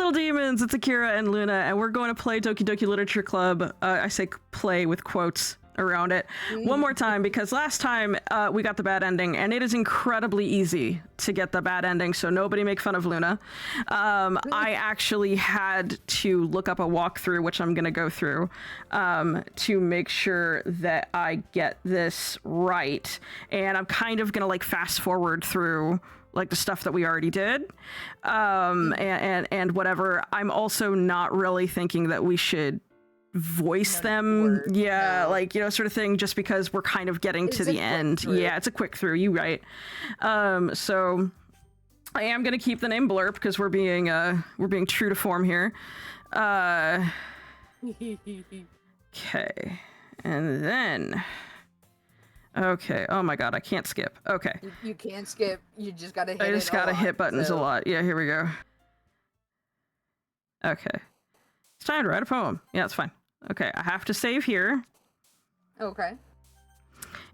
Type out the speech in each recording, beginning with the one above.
little demons, it's Akira and Luna, and we're going to play Doki Doki Literature Club. I say play with quotes around it one more time, because last time we got the bad ending, and it is incredibly easy to get the bad ending, so nobody make fun of Luna. I actually had to look up a walkthrough, which I'm going to go through, to make sure that I get this right, and I'm kind of going to like fast forward through like the stuff that we already did, and whatever. I'm also not really thinking that we should voice them, like, you know, sort of thing, just because we're kind of getting to the end. Yeah, it's a quick through, you right. So I am gonna keep the name Blurp because we're being true to form here. Okay, and then oh my god, I can't skip. Okay, you can't skip, you just gotta hit I just gotta hit buttons a lot. Yeah, here we go. Okay, it's time to write a poem. Yeah, it's fine. Okay, I have to save here. Okay.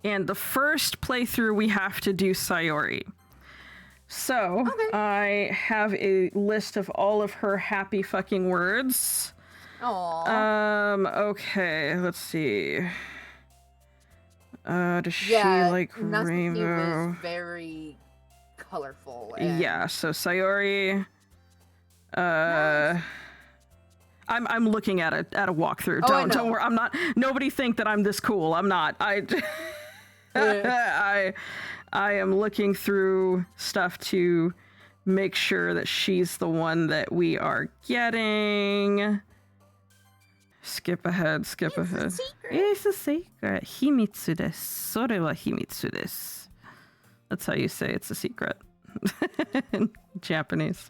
And the first playthrough we have to do Sayori. So, I have a list of all of her happy fucking words. Aww. Okay, let's see. Does she like rainbow? Is very colorful. Yeah, so Sayori, nice. I'm looking at a walkthrough. Don't worry. I'm not. Nobody think that I'm this cool. I'm not. I am looking through stuff to make sure that she's the one that we are getting. Skip ahead. Skip ahead. It's a secret. Himitsu desu. Sore wa himitsu desu. That's how you say it's a secret in Japanese.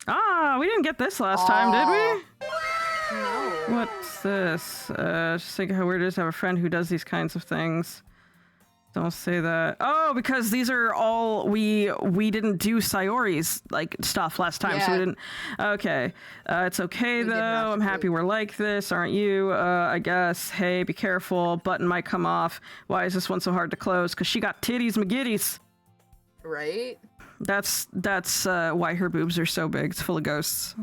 Ah, we didn't get this last time, did we? No. What's this? Just think how weird it is to have a friend who does these kinds of things. Don't say that. Oh, because these are all we didn't do Sayori's like stuff last time, so we didn't. Okay, it's okay though. I'm happy we're like this, aren't you? I guess. Hey, be careful. Button might come off. Why is this one so hard to close? Because she got titties McGitties. Right. That's why her boobs are so big. It's full of ghosts.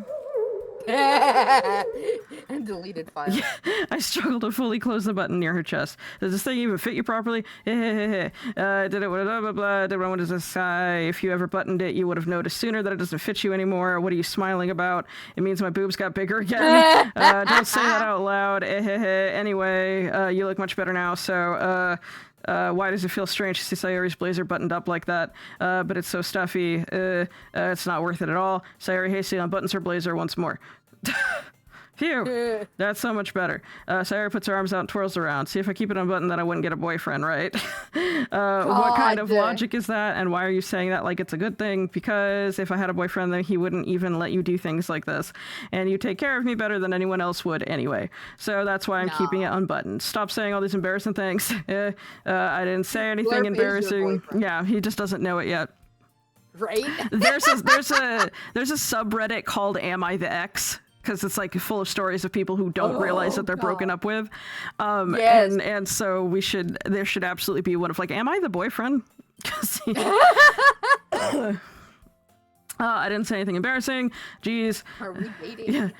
And deleted files. Yeah, I struggle to fully close the button near her chest. Does this thing even fit you properly? Did it blah blah blah. Did what does this say? If you ever buttoned it, you would have noticed sooner that it doesn't fit you anymore. What are you smiling about? It means my boobs got bigger again. Don't say that out loud. Anyway, you look much better now. So why does it feel strange to see Sayori's blazer buttoned up like that? But it's so stuffy. It's not worth it at all. Sayori hastily unbuttons her blazer once more. Phew, that's so much better. Sayori puts her arms out and twirls around. See, if I keep it unbuttoned, then I wouldn't get a boyfriend, right? What kind of logic is that? And why are you saying that like it's a good thing? Because if I had a boyfriend, then he wouldn't even let you do things like this. And you take care of me better than anyone else would anyway. So that's why I'm keeping it unbuttoned. Stop saying all these embarrassing things. I didn't say anything embarrassing. Yeah, he just doesn't know it yet. Right? There's a subreddit called Am I the Ex? Because it's like full of stories of people who don't realize that they're broken up with. And so there should absolutely be one of like, am I the boyfriend? I didn't say anything embarrassing. Jeez. Are we dating?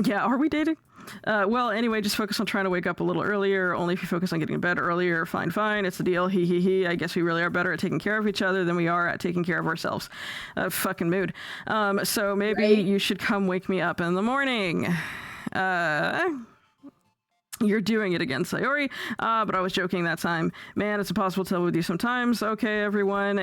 Yeah, are we dating? Well, anyway, just focus on trying to wake up a little earlier. Only if you focus on getting to bed earlier. Fine. It's a deal. He. I guess we really are better at taking care of each other than we are at taking care of ourselves. Fucking mood. So maybe you should come wake me up in the morning. You're doing it again, Sayori. But I was joking that time. Man, it's impossible to tell with you sometimes. Okay, everyone.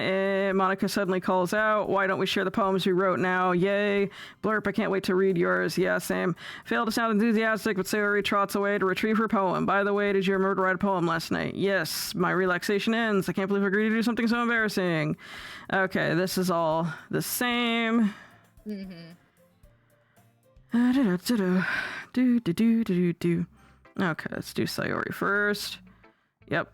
Monica suddenly calls out. Why don't we share the poems we wrote now? Yay. Blurp, I can't wait to read yours. Yeah, same. Failed to sound enthusiastic, but Sayori trots away to retrieve her poem. By the way, did you remember to write a poem last night? Yes. My relaxation ends. I can't believe I agreed to do something so embarrassing. Okay, this is all the same. Do. Okay, let's do Sayori first. Yep.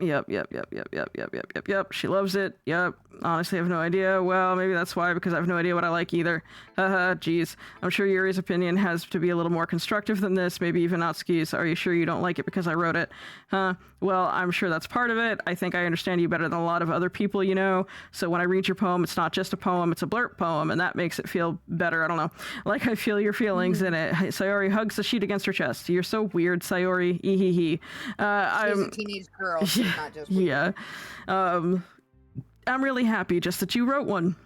Yep. She loves it. Yep. Honestly, I have no idea. Well, maybe that's why, because I have no idea what I like either. Haha, geez. I'm sure Yuri's opinion has to be a little more constructive than this, maybe even Natsuki's. Are you sure you don't like it because I wrote it? Huh? Well, I'm sure that's part of it. I think I understand you better than a lot of other people, you know? So when I read your poem, it's not just a poem, it's a blurb poem, and that makes it feel better. I don't know. Like I feel your feelings in it. Sayori hugs the sheet against her chest. You're so weird, Sayori. Ehehe. She's a teenage girl. She's not just weird. Yeah. I'm really happy just that you wrote one.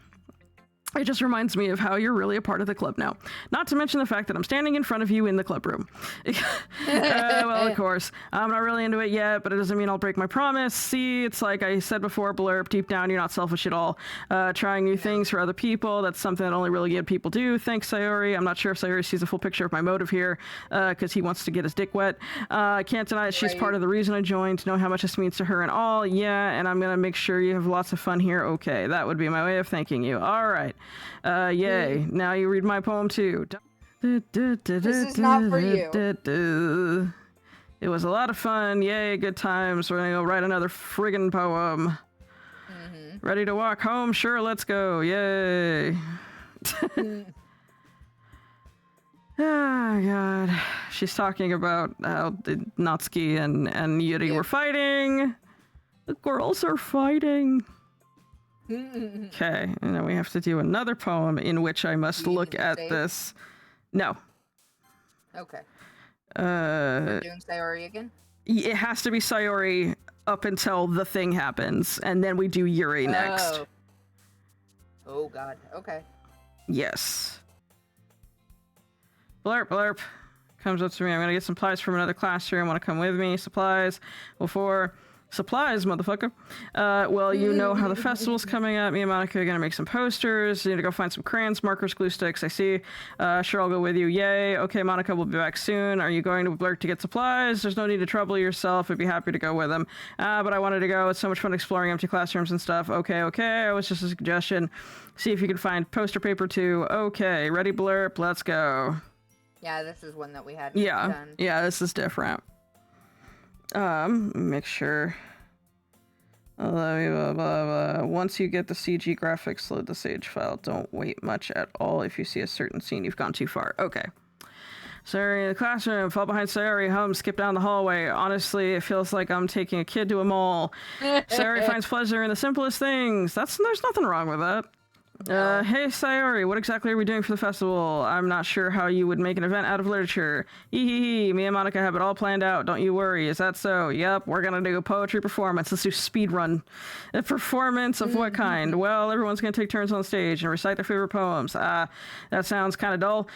It just reminds me of how you're really a part of the club now. Not to mention the fact that I'm standing in front of you in the club room. Well, of course, I'm not really into it yet, but it doesn't mean I'll break my promise. See, it's like I said before, blurb, deep down, you're not selfish at all. Trying new things for other people, that's something that only really good people do. Thanks, Sayori. I'm not sure if Sayori sees a full picture of my motive here, because he wants to get his dick wet. I can't deny it. She's part of the reason I joined, to know how much this means to her and all. Yeah, and I'm going to make sure you have lots of fun here. Okay, that would be my way of thanking you. All right. Yay. Now you read my poem too. This is not for you. It was a lot of fun. Yay, good times. We're gonna go write another friggin' poem. Ready to walk home? Sure, let's go. Yay. Oh, God. She's talking about how Natsuki and Yuri were fighting. The girls are fighting. Okay, and then we have to do another poem in which I must look at this. No. Okay. We're doing Sayori again? It has to be Sayori up until the thing happens, and then we do Yuri next. Oh, God. Okay. Yes. Blurp, blurp. Comes up to me. I'm gonna get supplies from another classroom. Want to come with me? Supplies. Before... Supplies, motherfucker. Well, you know how the festival's coming up. Me and Monica are gonna make some posters. You need to go find some crayons, markers, glue sticks. I see. Sure, I'll go with you. Yay. Okay, Monica, we'll be back soon. Are you going to Blurt to get supplies? There's no need to trouble yourself. I'd be happy to go with him. But I wanted to go. It's so much fun exploring empty classrooms and stuff. Okay. It was just a suggestion. See if you can find poster paper too. Okay, ready, Blurp? Let's go. Yeah, this is one that we had done. Yeah, this is different. Make sure. Blah, blah, blah. Once you get the CG graphics, load the Sage file. Don't wait much at all. If you see a certain scene, you've gone too far. Okay. Sayori in the classroom. Fall behind Sayori. Hum. Skip down the hallway. Honestly, it feels like I'm taking a kid to a mall. Sayori finds pleasure in the simplest things. There's nothing wrong with that. Hey Sayori, what exactly are we doing for the festival? I'm not sure how you would make an event out of literature. Me and Monica have it all planned out, don't you worry. Is that so? Yep, we're gonna do a poetry performance. Let's do speed run. A performance of what kind? Well, everyone's gonna take turns on stage and recite their favorite poems. That sounds kind of dull.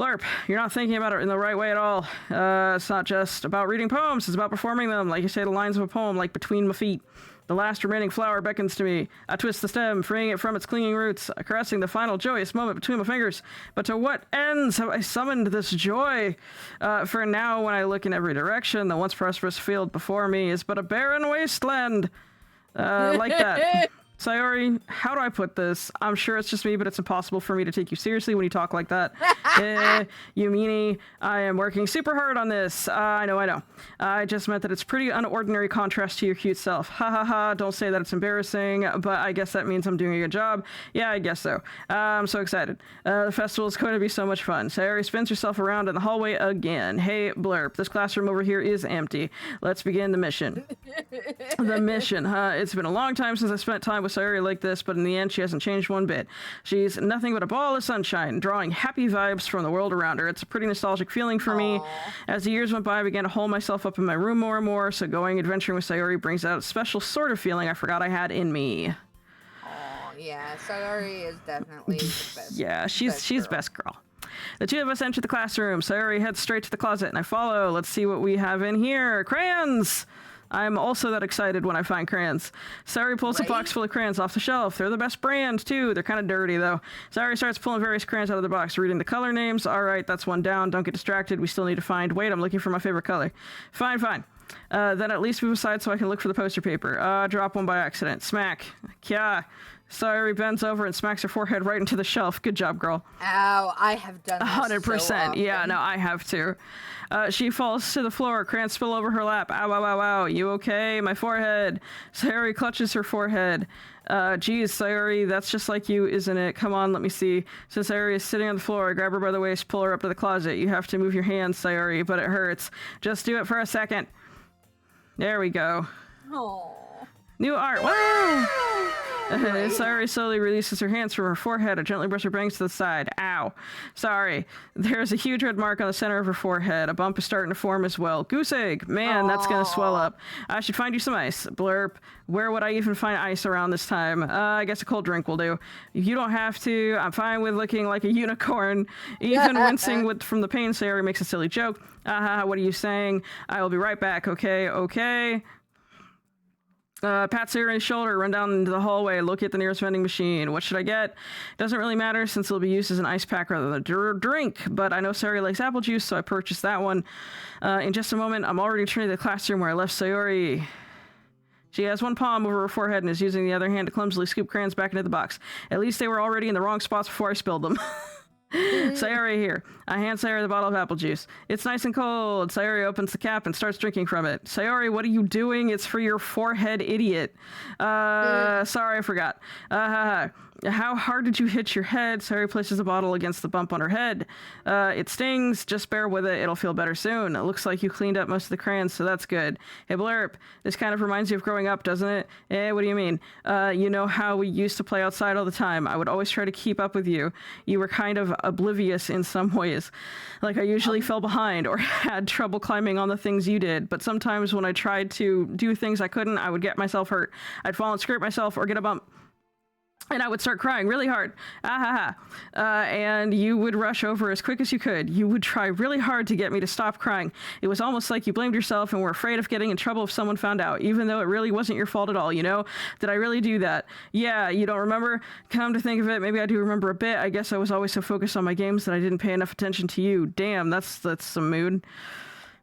Blurp, you're not thinking about it in the right way at all. It's not just about reading poems, it's about performing them. Like you say the lines of a poem, like between my feet. The last remaining flower beckons to me. I twist the stem, freeing it from its clinging roots, caressing the final joyous moment between my fingers. But to what ends have I summoned this joy? For now, when I look in every direction, the once prosperous field before me is but a barren wasteland. Like that. Sayori, how do I put this? I'm sure it's just me, but it's impossible for me to take you seriously when you talk like that. You meanie, I am working super hard on this. I know. I just meant that it's pretty unordinary contrast to your cute self. Ha ha ha, don't say that it's embarrassing, but I guess that means I'm doing a good job. Yeah, I guess so. I'm so excited. The festival is going to be so much fun. Sayori spins herself around in the hallway again. Hey, Blurp, this classroom over here is empty. Let's begin the mission. The mission, huh? It's been a long time since I spent time with Sayori like this, but in the end, she hasn't changed one bit. She's nothing but a ball of sunshine, drawing happy vibes from the world around her. It's a pretty nostalgic feeling for me. As the years went by, I began to hole myself up in my room more and more, so going adventuring with Sayori brings out a special sort of feeling I forgot I had in me. Yeah, Sayori is definitely the best. Yeah, she's best girl. The two of us enter the classroom. Sayori heads straight to the closet, and I follow. Let's see what we have in here. Crayons! I'm also that excited when I find crayons. Sayori pulls a box full of crayons off the shelf. They're the best brand, too. They're kind of dirty, though. Sayori starts pulling various crayons out of the box, reading the color names. All right, that's one down. Don't get distracted. We still need to find... Wait, I'm looking for my favorite color. Fine. Then at least move aside so I can look for the poster paper. Drop one by accident. Smack. Kya. Sayori bends over and smacks her forehead right into the shelf. Good job, girl. Ow, I have done this 100%. so often. Yeah, no, I have too. She falls to the floor, crayons spill over her lap. Ow, ow, ow, ow. You okay? My forehead. Sayori clutches her forehead. Geez, Sayori, that's just like you, isn't it? Come on, let me see. Since Sayori is sitting on the floor, I grab her by the waist, pull her up to the closet. You have to move your hands, Sayori, but it hurts. Just do it for a second. There we go. Aww. New art. Wow! Sayori slowly releases her hands from her forehead and gently brushes her bangs to the side. Ow. Sorry. There's a huge red mark on the center of her forehead. A bump is starting to form as well. Goose egg. Man, that's gonna swell up. I should find you some ice. Blurp. Where would I even find ice around this time? I guess a cold drink will do. You don't have to. I'm fine with looking like a unicorn. Even wincing from the pain, Sayori makes a silly joke. What are you saying? I will be right back, okay? Okay. Pat Sayori's shoulder, run down into the hallway, look at the nearest vending machine. What should I get? Doesn't really matter since it'll be used as an ice pack rather than a drink, but I know Sayori likes apple juice, so I purchased that one. In just a moment, I'm already returning to the classroom where I left Sayori. She has one palm over her forehead and is using the other hand to clumsily scoop crayons back into the box. At least they were already in the wrong spots before I spilled them. Sayori here. I hand Sayori the bottle of apple juice. It's nice and cold. Sayori opens the cap and starts drinking from it. Sayori, what are you doing? It's for your forehead, idiot. Sorry, I forgot. How hard did you hit your head? Sayori places the bottle against the bump on her head. It stings. Just bear with it. It'll feel better soon. It looks like you cleaned up most of the crayons, so that's good. Hey, Blurp, this kind of reminds you of growing up, doesn't it? What do you mean? You know how we used to play outside all the time. I would always try to keep up with you. You were kind of oblivious in some ways. Like I usually fell behind or had trouble climbing on the things you did, but sometimes when I tried to do things I couldn't, I would get myself hurt. I'd fall and scrape myself or get a bump. And I would start crying really hard. And you would rush over as quick as you could. You would try really hard to get me to stop crying. It was almost like you blamed yourself and were afraid of getting in trouble if someone found out, even though it really wasn't your fault at all, you know? Did I really do that? Yeah, you don't remember? Come to think of it, maybe I do remember a bit. I guess I was always so focused on my games that I didn't pay enough attention to you. Damn, that's some mood.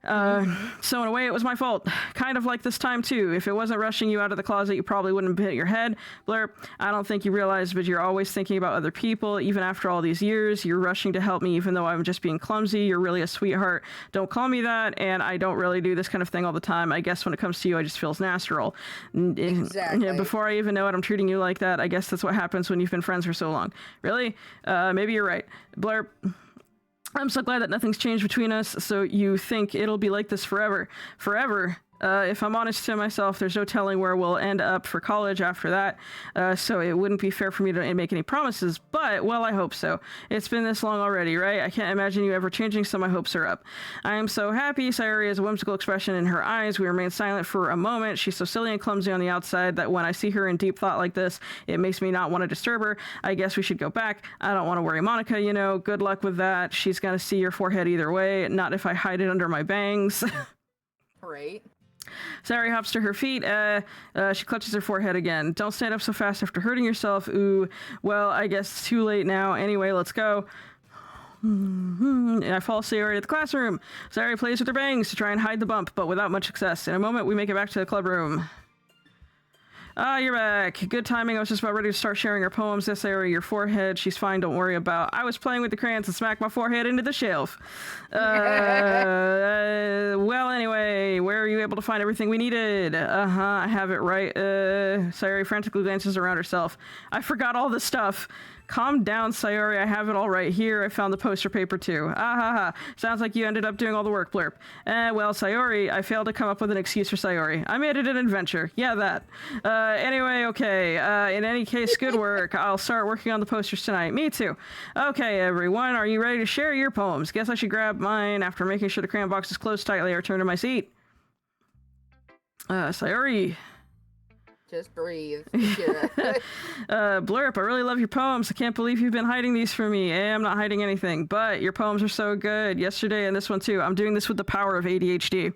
So in a way, it was my fault. Kind of like this time, too. If it wasn't rushing you out of the closet, you probably wouldn't have hit your head. Blurp, I don't think you realize, but you're always thinking about other people. Even after all these years, you're rushing to help me, even though I'm just being clumsy. You're really a sweetheart. Don't call me that, and I don't really do this kind of thing all the time. I guess when it comes to you, I just feels natural. Exactly. Yeah, before I even know it, I'm treating you like that. I guess that's what happens when you've been friends for so long. Really? Maybe you're right. Blurp. I'm so glad that nothing's changed between us, so you think it'll be like this forever. Forever? If I'm honest to myself, there's no telling where we'll end up for college after that, so it wouldn't be fair for me to make any promises, but, well, I hope so. It's been this long already, right? I can't imagine you ever changing, so my hopes are up. I am so happy. Sayori has a whimsical expression in her eyes. We remain silent for a moment. She's so silly and clumsy on the outside that when I see her in deep thought like this, it makes me not want to disturb her. I guess we should go back. I don't want to worry Monica, you know. Good luck with that. She's gonna see your forehead either way, not if I hide it under my bangs. Right. Sayori hops to her feet. She clutches her forehead again. Don't stand up so fast after hurting yourself. Ooh, well, I guess it's too late now. Anyway, let's go. And I follow Sayori to the classroom. Sayori plays with her bangs to try and hide the bump, but without much success. In a moment, we make it back to the club room. You're back. Good timing. I was just about ready to start sharing her poems. Yes, Sayori, your forehead. She's fine. Don't worry about. I was playing with the crayons and smacked my forehead into the shelf. Well, anyway, where are you able to find everything we needed? I have it right. Sayori frantically glances around herself. I forgot all this stuff. Calm down, Sayori. I have it all right here. I found the poster paper too. Sounds like you ended up doing all the work, Blurp. Well, Sayori, I failed to come up with an excuse for Sayori. I made it an adventure. Yeah, that. Anyway, okay. In any case, good work. I'll start working on the posters tonight. Me too. Okay, everyone. Are you ready to share your poems? Guess I should grab mine. After making sure the crayon box is closed tightly, I return to my seat. Sayori. Just breathe. Blurp, I really love your poems. I can't believe you've been hiding these from me. I'm not hiding anything, but your poems are so good. Yesterday and this one too. I'm doing this with the power of ADHD.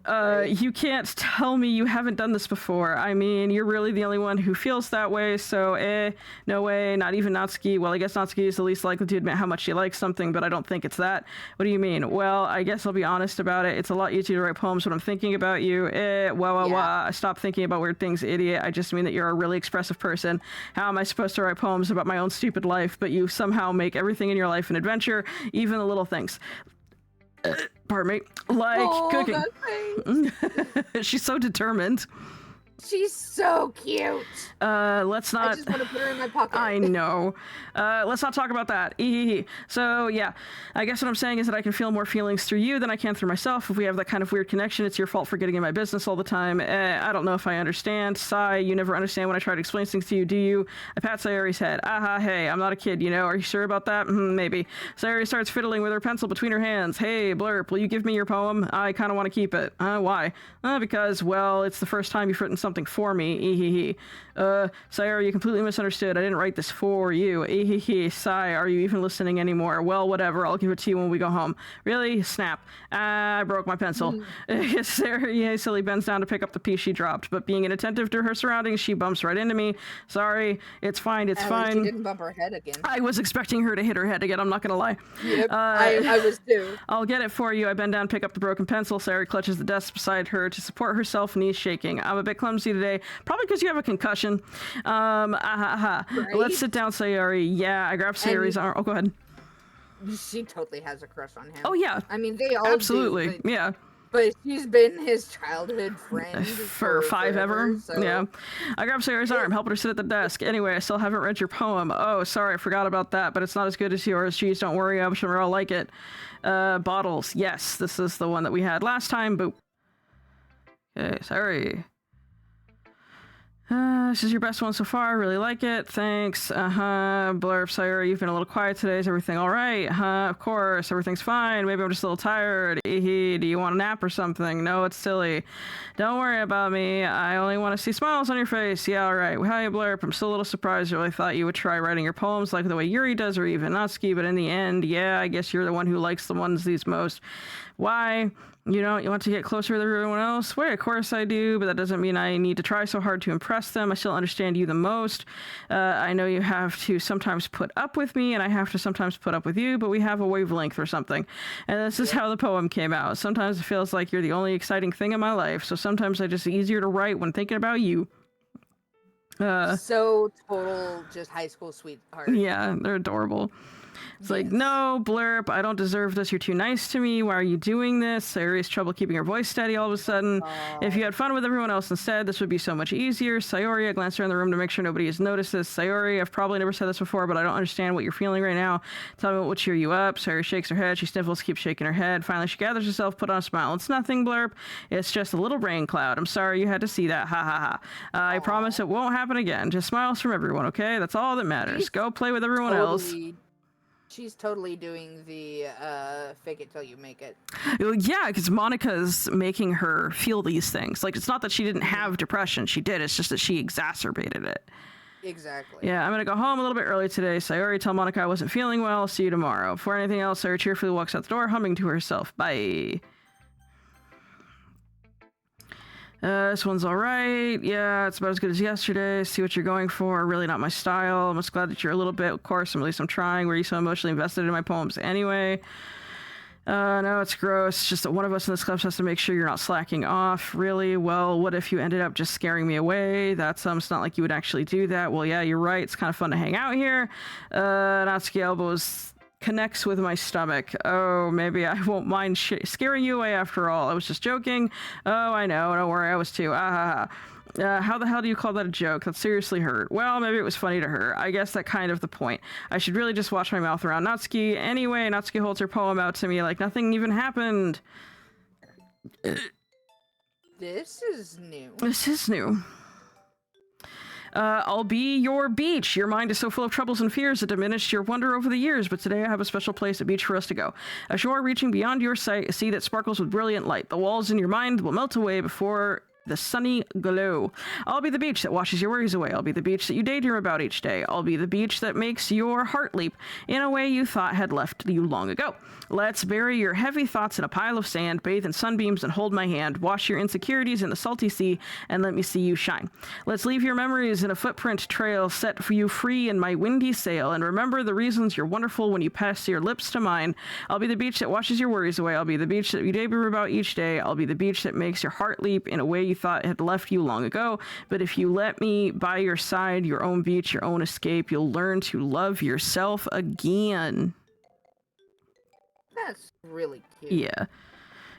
Right. You can't tell me you haven't done this before. I mean, you're really the only one who feels that way, so no way, not even Natsuki. Well, I guess Natsuki is the least likely to admit how much she likes something, but I don't think it's that. What do you mean? Well, I guess I'll be honest about it. It's a lot easier to write poems when I'm thinking about you. I stop thinking about weird things, idiot. I just mean that you're a really expressive person. How am I supposed to write poems about my own stupid life, but you somehow make everything in your life an adventure, even the little things? Pardon me. Like cooking. She's so determined. She's so cute. Let's not. I just want to put her in my pocket. I know. Let's not talk about that. So yeah, I guess what I'm saying is that I can feel more feelings through you than I can through myself. If we have that kind of weird connection, it's your fault for getting in my business all the time. I don't know if I understand. Sigh. You never understand when I try to explain things to you, do you? I pat Sayori's head. Hey, I'm not a kid, you know. Are you sure about that? Maybe. Sayori starts fiddling with her pencil between her hands. Hey, Blurp, will you give me your poem? I kind of want to keep it. Why? Because, well, it's the first time you've written something for me. Sayori, you completely misunderstood. I didn't write this for you. Sigh, are you even listening anymore? Well, whatever. I'll give it to you when we go home. Really? Snap. I broke my pencil. Sayori hastily bends down to pick up the piece she dropped, but being inattentive to her surroundings, she bumps right into me. Sorry. It's fine. It's fine. She didn't bump her head again. I was expecting her to hit her head again. I'm not gonna lie. Yep, I was too. I'll get it for you. I bend down, pick up the broken pencil. Sayori clutches the desk beside her to support herself, knees shaking. I'm a bit clumsy today, probably because you have a concussion. Right? Let's sit down, Sayori. Yeah, I grab Sayori's arm. Oh, go ahead. She totally has a crush on him. Oh yeah. I mean, they all absolutely. do, but, yeah. But she's been his childhood friend for five forever, ever. So. Yeah. I grab Sayori's arm, help her sit at the desk. Anyway, I still haven't read your poem. Oh, sorry, I forgot about that, but it's not as good as yours. Geez, don't worry, I'm sure I'll like it. Bottles. Yes, this is the one that we had last time. Boop. Okay, sorry. This is your best one so far. I really like it. Thanks. Blurp, Sayori, you've been a little quiet today. Is everything all right? Of course. Everything's fine. Maybe I'm just a little tired. Do you want a nap or something? No, it's silly. Don't worry about me. I only want to see smiles on your face. Yeah, all right. Hi, Blurp. I'm still a little surprised. I really thought you would try writing your poems like the way Yuri does or even Natsuki, but in the end, yeah, I guess you're the one who likes the ones these most. Why? You want to get closer with everyone else? Wait, of course I do, but that doesn't mean I need to try so hard to impress them. I still understand you the most. I know you have to sometimes put up with me, and I have to sometimes put up with you, but we have a wavelength or something. And this is how the poem came out. Sometimes it feels like you're the only exciting thing in my life, so sometimes it's just easier to write when thinking about you. So total, just high school sweetheart. Yeah, they're adorable. It's like, no, Blurp, I don't deserve this. You're too nice to me. Why are you doing this? Sayori has trouble keeping her voice steady all of a sudden. If you had fun with everyone else instead, this would be so much easier. Sayori, I glance around the room to make sure nobody has noticed this. Sayori, I've probably never said this before, but I don't understand what you're feeling right now. Tell me what will cheer you up. Sayori shakes her head. She sniffles, keeps shaking her head. Finally, she gathers herself, put on a smile. It's nothing, Blurp. It's just a little rain cloud. I'm sorry you had to see that. Ha ha ha. I promise it won't happen again. Just smiles from everyone, okay? That's all that matters. Go play with everyone else. She's totally doing the fake it till you make it. Yeah, because Monica's making her feel these things. Like, it's not that she didn't have depression. She did. It's just that she exacerbated it. Exactly. Yeah, I'm going to go home a little bit early today. Sayori, tell Monica I wasn't feeling well. I'll see you tomorrow. Before anything else, Sayori cheerfully walks out the door, humming to herself. Bye. This one's all right. Yeah, it's about as good as yesterday. See what you're going for. Really not my style. I'm just glad that you're a little bit. Of course, at least I'm trying. Were you so emotionally invested in my poems anyway? No, it's gross. It's just that one of us in this club has to make sure you're not slacking off. Really? Well, what if you ended up just scaring me away? That's, it's not like you would actually do that. Well, yeah, you're right. It's kind of fun to hang out here. Natsuki elbows connects with my stomach. Oh, maybe I won't mind scaring you away after all. I was just joking. Oh, I know. Don't worry. I was too. How the hell do you call that a joke? That seriously hurt. Well, maybe it was funny to her. I guess that kind of the point. I should really just watch my mouth around Natsuki. Anyway, Natsuki holds her poem out to me like nothing even happened. This is new. This is new. I'll be your beach. Your mind is so full of troubles and fears it diminished your wonder over the years, but today I have a special place, a beach for us to go. A shore reaching beyond your sight, a sea that sparkles with brilliant light. The walls in your mind will melt away before the sunny glow. I'll be the beach that washes your worries away. I'll be the beach that you daydream about each day. I'll be the beach that makes your heart leap in a way you thought had left you long ago. Let's bury your heavy thoughts in a pile of sand, bathe in sunbeams and hold my hand, wash your insecurities in the salty sea, and let me see you shine. Let's leave your memories in a footprint trail, set you free in my windy sail, and remember the reasons you're wonderful when you pass your lips to mine. I'll be the beach that washes your worries away. I'll be the beach that you daydream about each day. I'll be the beach that makes your heart leap in a way you thought had left you long ago. But if you let me by your side, your own beach, your own escape, you'll learn to love yourself again. That's really cute. Yeah.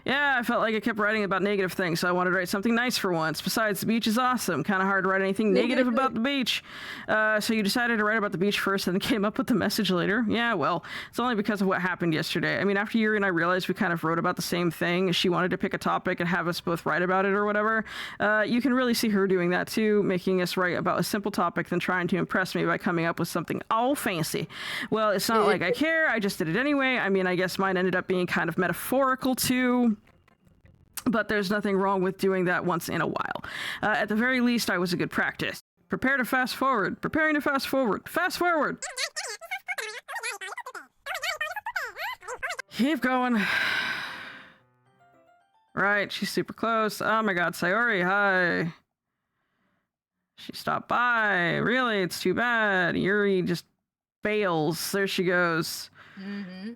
Yeah, I felt like I kept writing about negative things, so I wanted to write something nice for once. Besides, the beach is awesome. Kind of hard to write anything negative about the beach. So you decided to write about the beach first and then came up with the message later? Yeah, well, it's only because of what happened yesterday. I mean, after Yuri and I realized we kind of wrote about the same thing, she wanted to pick a topic and have us both write about it or whatever. You can really see her doing that too, making us write about a simple topic than trying to impress me by coming up with something all fancy. Well, it's not like I care, I just did it anyway. I mean, I guess mine ended up being kind of metaphorical too. But there's nothing wrong with doing that once in a while. At the very least, I was a good practice. Prepare to fast forward. Preparing to fast forward. Fast forward! Keep going. Right, she's super close. Oh my god, Sayori, hi. She stopped by. Really, it's too bad. Yuri just bails. There she goes. Mm-hmm.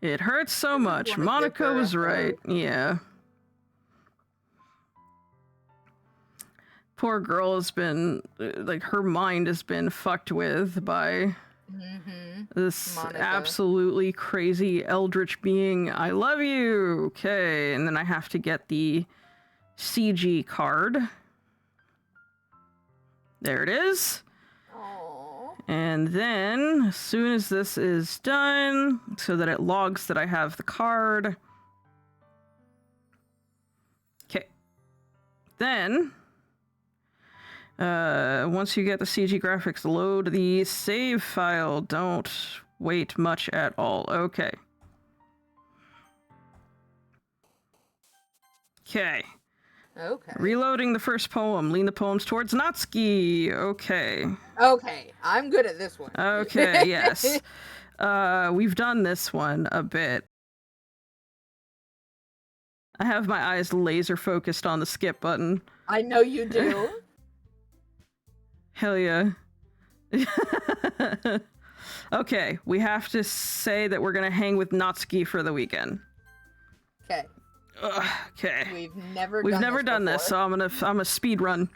It hurts so much. Monica was right. Yeah. Poor girl has been, like, her mind has been fucked with by this absolutely crazy eldritch being. I love you. Okay. And then I have to get the CG card. There it is. And then, as soon as this is done, so that it logs that I have the card. Okay. Then, once you get the CG graphics, load the save file. Don't wait much at all. Okay. Okay. Okay. Reloading the first poem. Lean the poems towards Natsuki. Okay. Okay. I'm good at this one. Okay, yes. We've done this one a bit. I have my eyes laser focused on the skip button. I know you do. Hell yeah. Okay, we have to say that we're gonna hang with Natsuki for the weekend. Okay. Okay. We've never done this, so I'm a speed run.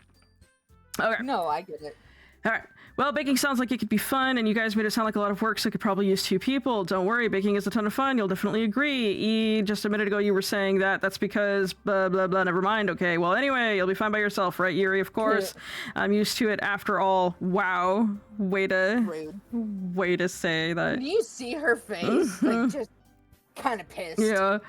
Okay. No, I get it. All right. Well, baking sounds like it could be fun, and you guys made it sound like a lot of work, so I could probably use 2 people. Don't worry, baking is a ton of fun. You'll definitely agree. Just a minute ago you were saying that. That's because blah, blah, blah. Never mind. Okay. Well, anyway, you'll be fine by yourself, right, Yuri? Of course. Yeah. I'm used to it after all. Wow. Way to say that. Do you see her face? Like, just kind of pissed. Yeah.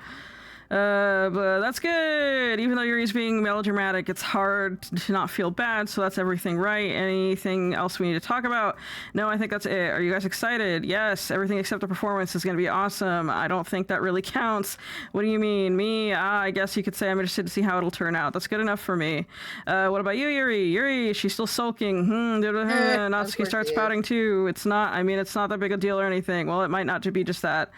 But that's good. Even though Yuri's being melodramatic, it's hard to not feel bad, so that's everything right. Anything else we need to talk about? No, I think that's it. Are you guys excited? Yes, everything except the performance is going to be awesome. I don't think that really counts. What do you mean? Me? I guess you could say I'm interested to see how it'll turn out. That's good enough for me. What about you, Yuri? Yuri, she's still sulking. Natsuki starts pouting too. It's not that big a deal or anything. Well, it might not be just that.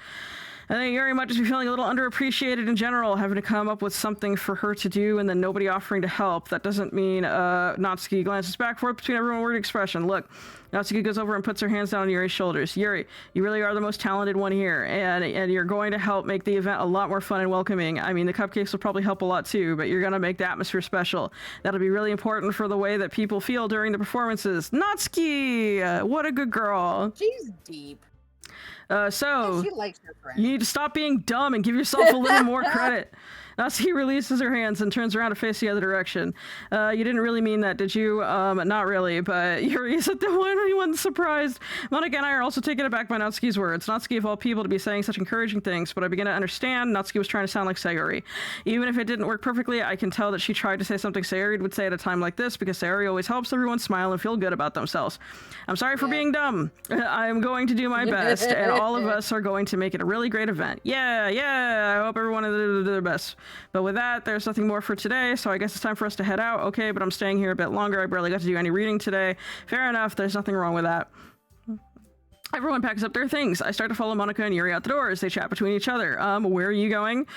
I think Yuri might just be feeling a little underappreciated in general, having to come up with something for her to do and then nobody offering to help. That doesn't mean Natsuki glances back and forth between every word expression. Look, Natsuki goes over and puts her hands down on Yuri's shoulders. Yuri, you really are the most talented one here, and you're going to help make the event a lot more fun and welcoming. I mean, the cupcakes will probably help a lot too, but you're going to make the atmosphere special. That'll be really important for the way that people feel during the performances. Natsuki! What a good girl. She's deep. So she likes her friend. You need to stop being dumb and give yourself a little more credit. Natsuki releases her hands and turns around to face the other direction. You didn't really mean that, did you? Not really, but Yuri isn't the only one surprised. Monica and I are also taken aback by Natsuki's words. Natsuki, of all people, to be saying such encouraging things, but I begin to understand Natsuki was trying to sound like Sayori. Even if it didn't work perfectly, I can tell that she tried to say something Sayori would say at a time like this, because Sayori always helps everyone smile and feel good about themselves. I'm sorry for being dumb. I'm going to do my best, and all of us are going to make it a really great event. Yeah, I hope everyone is their best. But with that, there's nothing more for today, so I guess it's time for us to head out. Okay, but I'm staying here a bit longer. I barely got to do any reading today. Fair enough, there's nothing wrong with that. Everyone packs up their things. I start to follow Monica and Yuri out the doors. They chat between each other. Where are you going?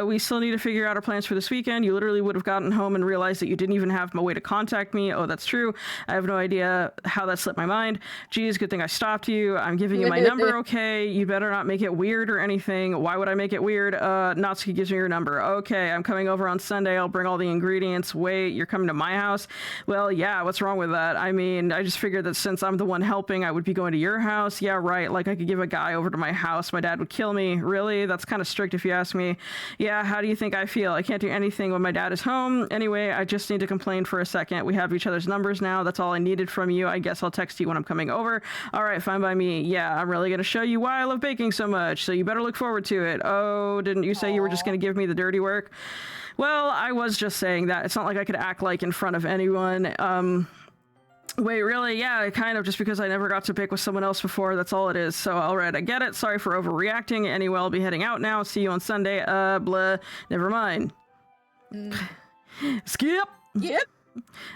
We still need to figure out our plans for this weekend. You literally would have gotten home and realized that you didn't even have a way to contact me. Oh, that's true. I have no idea how that slipped my mind. Geez, good thing I stopped you. I'm giving you my number, okay? You better not make it weird or anything. Why would I make it weird? Natsuki gives me your number. Okay, I'm coming over on Sunday. I'll bring all the ingredients. Wait, you're coming to my house? Well, yeah, what's wrong with that? I mean, I just figured that since I'm the one helping, I would be going to your house. Yeah, right. Like I could give a guy over to my house. My dad would kill me. Really? That's kind of strict if you ask me. Yeah, how do you think I feel? I can't do anything when my dad is home. Anyway, I just need to complain for a second. We have each other's numbers now. That's all I needed from you. I guess I'll text you when I'm coming over. All right, fine by me. Yeah, I'm really going to show you why I love baking so much. So you better look forward to it. Oh, didn't you say you were just going to give me the dirty work? Well, I was just saying that. It's not like I could act like in front of anyone. Wait, really? Yeah, kind of, just because I never got to bake with someone else before, that's all it is. So, alright, I get it. Sorry for overreacting. Anyway, I'll be heading out now. See you on Sunday. Blah. Never mind. Skip! Yep.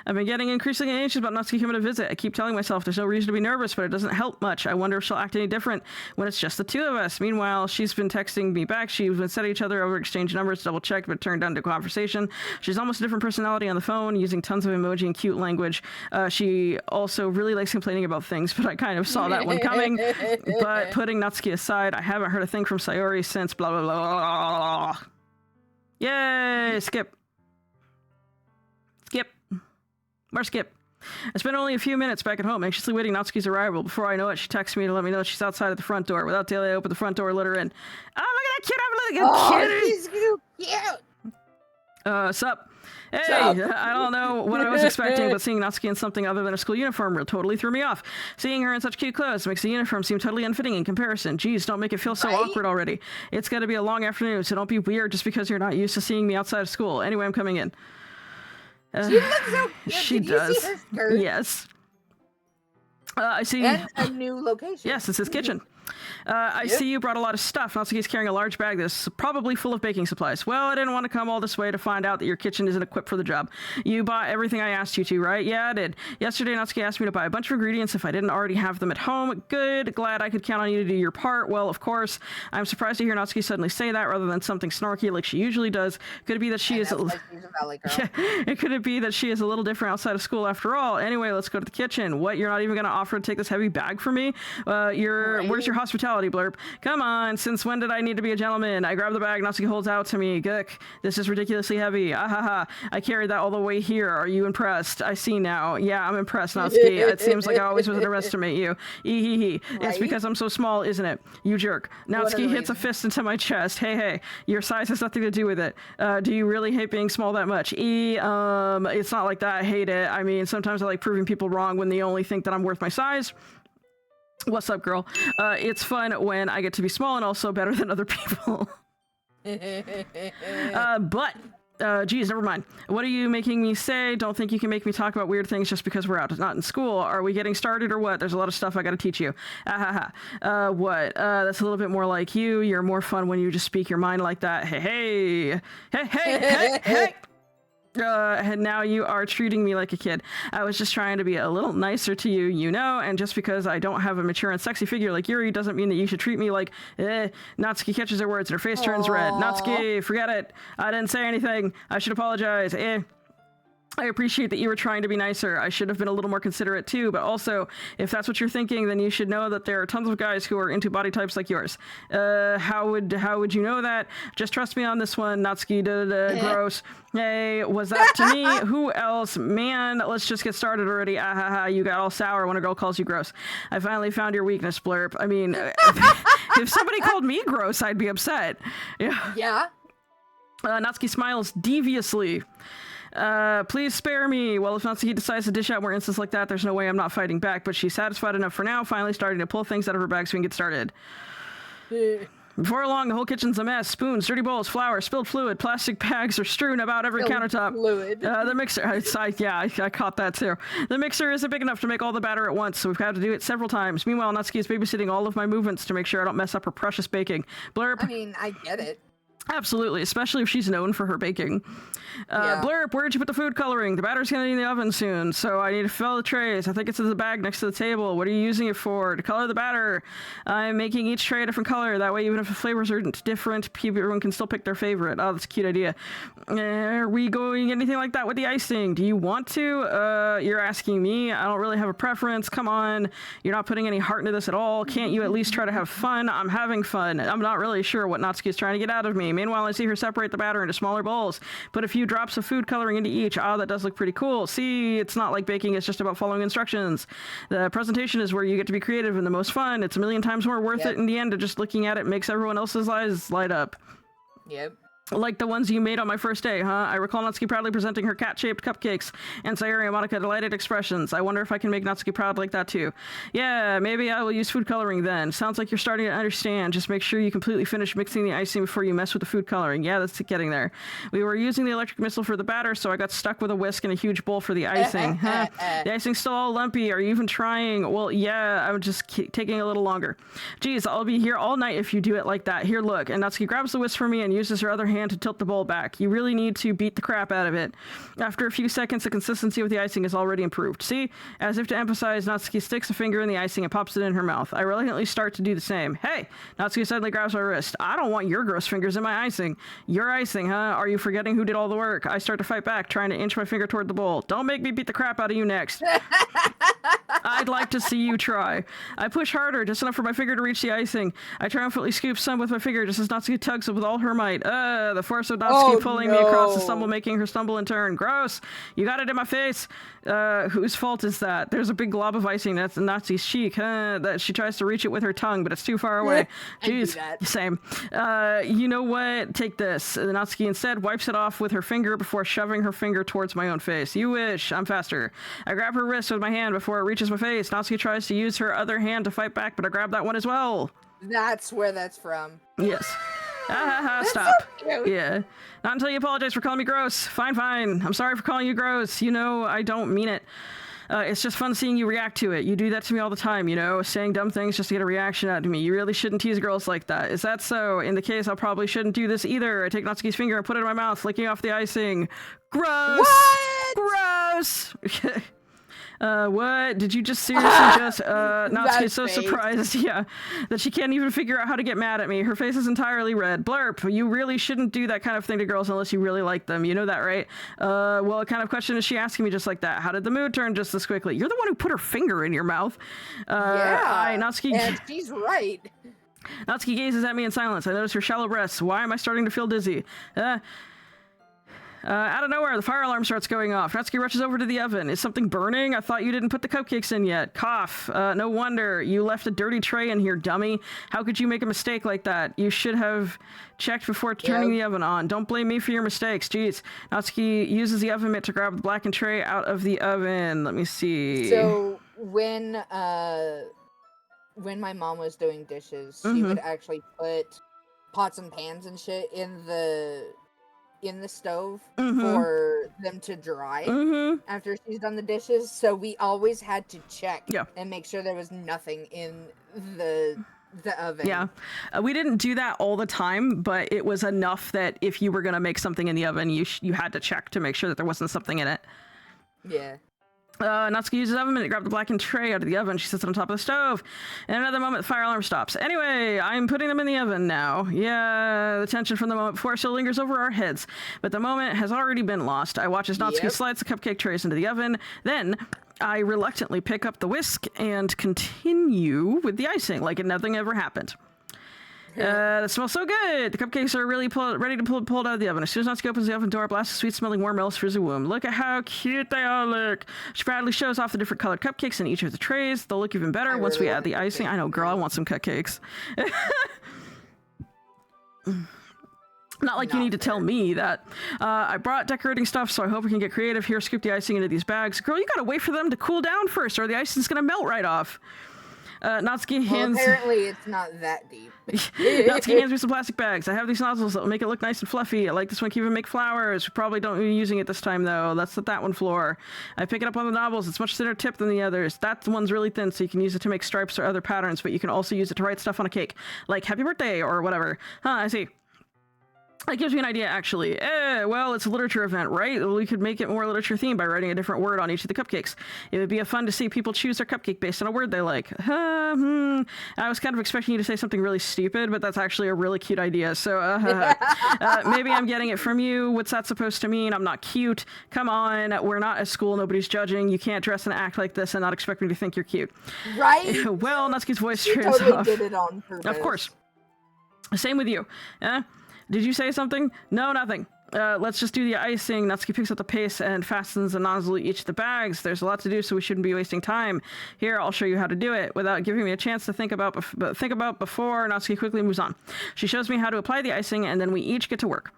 I've been getting increasingly anxious about Natsuki coming to visit. I keep telling myself there's no reason to be nervous, but it doesn't help much. I wonder if she'll act any different when it's just the two of us. Meanwhile, she's been texting me back. She's been setting each other over, exchange numbers, double checked, but turned down to conversation. She's almost a different personality on the phone, using tons of emoji and cute language. She also really likes complaining about things, but I kind of saw that one coming. But putting Natsuki aside, I haven't heard a thing from Sayori since blah, blah, blah, blah. Yay! Skip. More skip. I spent only a few minutes back at home, anxiously waiting Natsuki's arrival. Before I know it, she texts me to let me know she's outside at the front door. Without delay, I open the front door, let her in. Oh, look at that kid! He's cute! Sup? Hey, I don't know what I was expecting, but seeing Natsuki in something other than a school uniform totally threw me off. Seeing her in such cute clothes makes the uniform seem totally unfitting in comparison. Geez, don't make it feel so awkward already. It's going to be a long afternoon, so don't be weird just because you're not used to seeing me outside of school. Anyway, I'm coming in. She looks so cute. She Did does. You see her skirt? Yes. I see. And a new location. Yes, it's his kitchen. I see you brought a lot of stuff. Natsuki's carrying a large bag that's probably full of baking supplies. Well, I didn't want to come all this way to find out that your kitchen isn't equipped for the job. You bought everything I asked you to, right? Yeah, I did. Yesterday, Natsuki asked me to buy a bunch of ingredients if I didn't already have them at home. Good. Glad I could count on you to do your part. Well, of course. I'm surprised to hear Natsuki suddenly say that rather than something snarky like she usually does. Could it be that she is... Could it be that she is a little different outside of school after all? Anyway, let's go to the kitchen. What, you're not even going to offer to take this heavy bag for me? Where's your hospitality blurb? Come on, since when did I need to be a gentleman? I grab the bag Natsuki holds out to me. Gook, this is ridiculously heavy. Ahaha, I carried that all the way here. Are you impressed? I see now. Yeah, I'm impressed, Natsuki. It seems like I always was underestimate you. Ehehe. It's because I'm so small, isn't it? You jerk. Natsuki hits a fist into my chest. Hey, your size has nothing to do with it. Do you really hate being small that much? It's not like that. I hate it. I mean, sometimes I like proving people wrong when they only think that I'm worth my size. What's up, girl? It's fun when I get to be small and also better than other people. Geez, never mind. What are you making me say? Don't think you can make me talk about weird things just because we're out, not in school. Are we getting started or what? There's a lot of stuff I gotta teach you. What? That's a little bit more like you. You're more fun when you just speak your mind like that. Hey. And now you are treating me like a kid. I was just trying to be a little nicer to you, you know, and just because I don't have a mature and sexy figure like Yuri doesn't mean that you should treat me like, Natsuki catches her words and her face turns red. Natsuki, forget it. I didn't say anything. I should apologize. I appreciate that you were trying to be nicer. I should have been a little more considerate too, but also, if that's what you're thinking, then you should know that there are tons of guys who are into body types like yours. How would you know that? Just trust me on this one, Natsuki. Gross. Hey, was that to me? Who else? Man, let's just get started already. You got all sour when a girl calls you gross. I finally found your weakness, Blurp. I mean, if somebody called me gross, I'd be upset. Yeah. Natsuki smiles deviously. Please spare me. Well, if Natsuki decides to dish out more insults like that, there's no way I'm not fighting back, but she's satisfied enough for now, finally starting to pull things out of her bag so we can get started. Before long, the whole kitchen's a mess. Spoons, dirty bowls, flour, spilled fluid, plastic bags are strewn about every countertop. Fluid. The mixer, I caught that too. The mixer isn't big enough to make all the batter at once, so we've had to do it several times. Meanwhile, Natsuki is babysitting all of my movements to make sure I don't mess up her precious baking. Blurb. I mean, I get it. Absolutely, especially if she's known for her baking. Yeah. Blurb, where'd you put the food coloring? The batter's gonna be in the oven soon, so I need to fill the trays. I think it's in the bag next to the table. What are you using it for? To color the batter. I'm making each tray a different color. That way, even if the flavors are different, everyone can still pick their favorite. Oh, that's a cute idea. Are we going anything like that with the icing? Do you want to? You're asking me. I don't really have a preference. Come on. You're not putting any heart into this at all. Can't you at least try to have fun? I'm having fun. I'm not really sure what Natsuki is trying to get out of me. Meanwhile, I see her separate the batter into smaller bowls. Put a few drops of food coloring into each. Ah, that does look pretty cool. See, it's not like baking, it's just about following instructions. The presentation is where you get to be creative and the most fun. It's a million times more worth it in the end to just looking at it makes everyone else's eyes light up. Yep. Like the ones you made on my first day, huh? I recall Natsuki proudly presenting her cat-shaped cupcakes and Sayuri and Monica delighted expressions. I wonder if I can make Natsuki proud like that too. Yeah, maybe I will use food coloring then. Sounds like you're starting to understand. Just make sure you completely finish mixing the icing before you mess with the food coloring. Yeah, that's getting there. We were using the electric missile for the batter, so I got stuck with a whisk and a huge bowl for the icing. Huh? The icing's still all lumpy. Are you even trying? Well, yeah, I'm just taking a little longer. Geez, I'll be here all night if you do it like that. Here, look. And Natsuki grabs the whisk for me and uses her other hand to tilt the bowl back. You really need to beat the crap out of it. After a few seconds, the consistency of the icing is already improved. See? As if to emphasize, Natsuki sticks a finger in the icing and pops it in her mouth. I reluctantly start to do the same. Hey! Natsuki suddenly grabs my wrist. I don't want your gross fingers in my icing. Your icing, huh? Are you forgetting who did all the work? I start to fight back, trying to inch my finger toward the bowl. Don't make me beat the crap out of you next. I'd like to see you try. I push harder, just enough for my finger to reach the icing. I triumphantly scoop some with my finger, just as Natsuki tugs it with all her might. The force of Natsuki pulling me across the stumble, making her stumble in turn. Gross! You got it in my face! Whose fault is that? There's a big glob of icing that's Natsuki's cheek, huh? That she tries to reach it with her tongue, but it's too far away. Jeez. Same. You know what? Take this. Natsuki instead wipes it off with her finger before shoving her finger towards my own face. You wish. I'm faster. I grab her wrist with my hand before it reaches my face. Natsuki tries to use her other hand to fight back, but I grab that one as well. That's where that's from. Yes. Stop. So yeah. Not until you apologize for calling me gross. Fine. I'm sorry for calling you gross. You know, I don't mean it. It's just fun seeing you react to it. You do that to me all the time, you know, saying dumb things just to get a reaction out of me. You really shouldn't tease girls like that. Is that so? In the case, I probably shouldn't do this either. I take Natsuki's finger and put it in my mouth, licking off the icing. Gross! What? Gross! What? Did you just seriously just, Natsuki's so surprised, yeah, that she can't even figure out how to get mad at me. Her face is entirely red. Blurp, you really shouldn't do that kind of thing to girls unless you really like them. You know that, right? Well, what kind of question is she asking me just like that? How did the mood turn just this quickly? You're the one who put her finger in your mouth. Natsuki... and she's right. Natsuki gazes at me in silence. I notice her shallow breaths. Why am I starting to feel dizzy? Out of nowhere, the fire alarm starts going off. Natsuki rushes over to the oven. Is something burning? I thought you didn't put the cupcakes in yet. Cough. No wonder. You left a dirty tray in here, dummy. How could you make a mistake like that? You should have checked before turning the oven on. Don't blame me for your mistakes. Jeez. Natsuki uses the oven mitt to grab the blackened tray out of the oven. Let me see. So, when my mom was doing dishes, she would actually put pots and pans and shit in the stove for them to dry after she's done the dishes. So we always had to check and make sure there was nothing in the oven. Yeah. We didn't do that all the time, but it was enough that if you were going to make something in the oven, you had to check to make sure that there wasn't something in it. Yeah. Natsuki uses the oven mitt to grab the blackened tray out of the oven. She sits on top of the stove. In another moment, the fire alarm stops. Anyway, I'm putting them in the oven now. Yeah, the tension from the moment before still lingers over our heads, but the moment has already been lost. I watch as Natsuki slides the cupcake trays into the oven. Then I reluctantly pick up the whisk and continue with the icing like nothing ever happened. That smells so good. The cupcakes are really ready to pull pulled out of the oven. As soon as Natsuki opens the oven door, a blast of sweet-smelling warm milk fills the womb. Look at how cute they all look. She proudly shows off the different colored cupcakes in each of the trays. They'll look even better once we add the icing. I know, girl, I want some cupcakes. Not like you need to tell me that. I brought decorating stuff, so I hope we can get creative. Here, scoop the icing into these bags. Girl, you gotta wait for them to cool down first, or the icing's gonna melt right off. Natsuki hands... Well, apparently it's not that deep. Natsuki hands me some plastic bags. I have these nozzles that will make it look nice and fluffy. I like this one, keep it make flowers. We probably don't be using it this time, though. That's that one floor. I pick it up on the knobbles. It's much thinner tip than the others. That one's really thin, so you can use it to make stripes or other patterns, but you can also use it to write stuff on a cake, like happy birthday or whatever. I see. That gives me an idea, actually. Well, it's a literature event, right? We could make it more literature themed by writing a different word on each of the cupcakes. It would be fun to see people choose their cupcake based on a word they like. I was kind of expecting you to say something really stupid, but that's actually a really cute idea. So, maybe I'm getting it from you. What's that supposed to mean? I'm not cute. Come on, we're not at school. Nobody's judging. You can't dress and act like this and not expect me to think you're cute. Right? Well, Natsuki's voice She trails totally off. did it on purpose. Of course. Same with you. Did you say something? No, nothing. Let's just do the icing. Natsuki picks up the paste and fastens a nozzle to each of the bags. There's a lot to do, so we shouldn't be wasting time. Here, I'll show you how to do it. Without giving me a chance to think about before, Natsuki quickly moves on. She shows me how to apply the icing, and then we each get to work.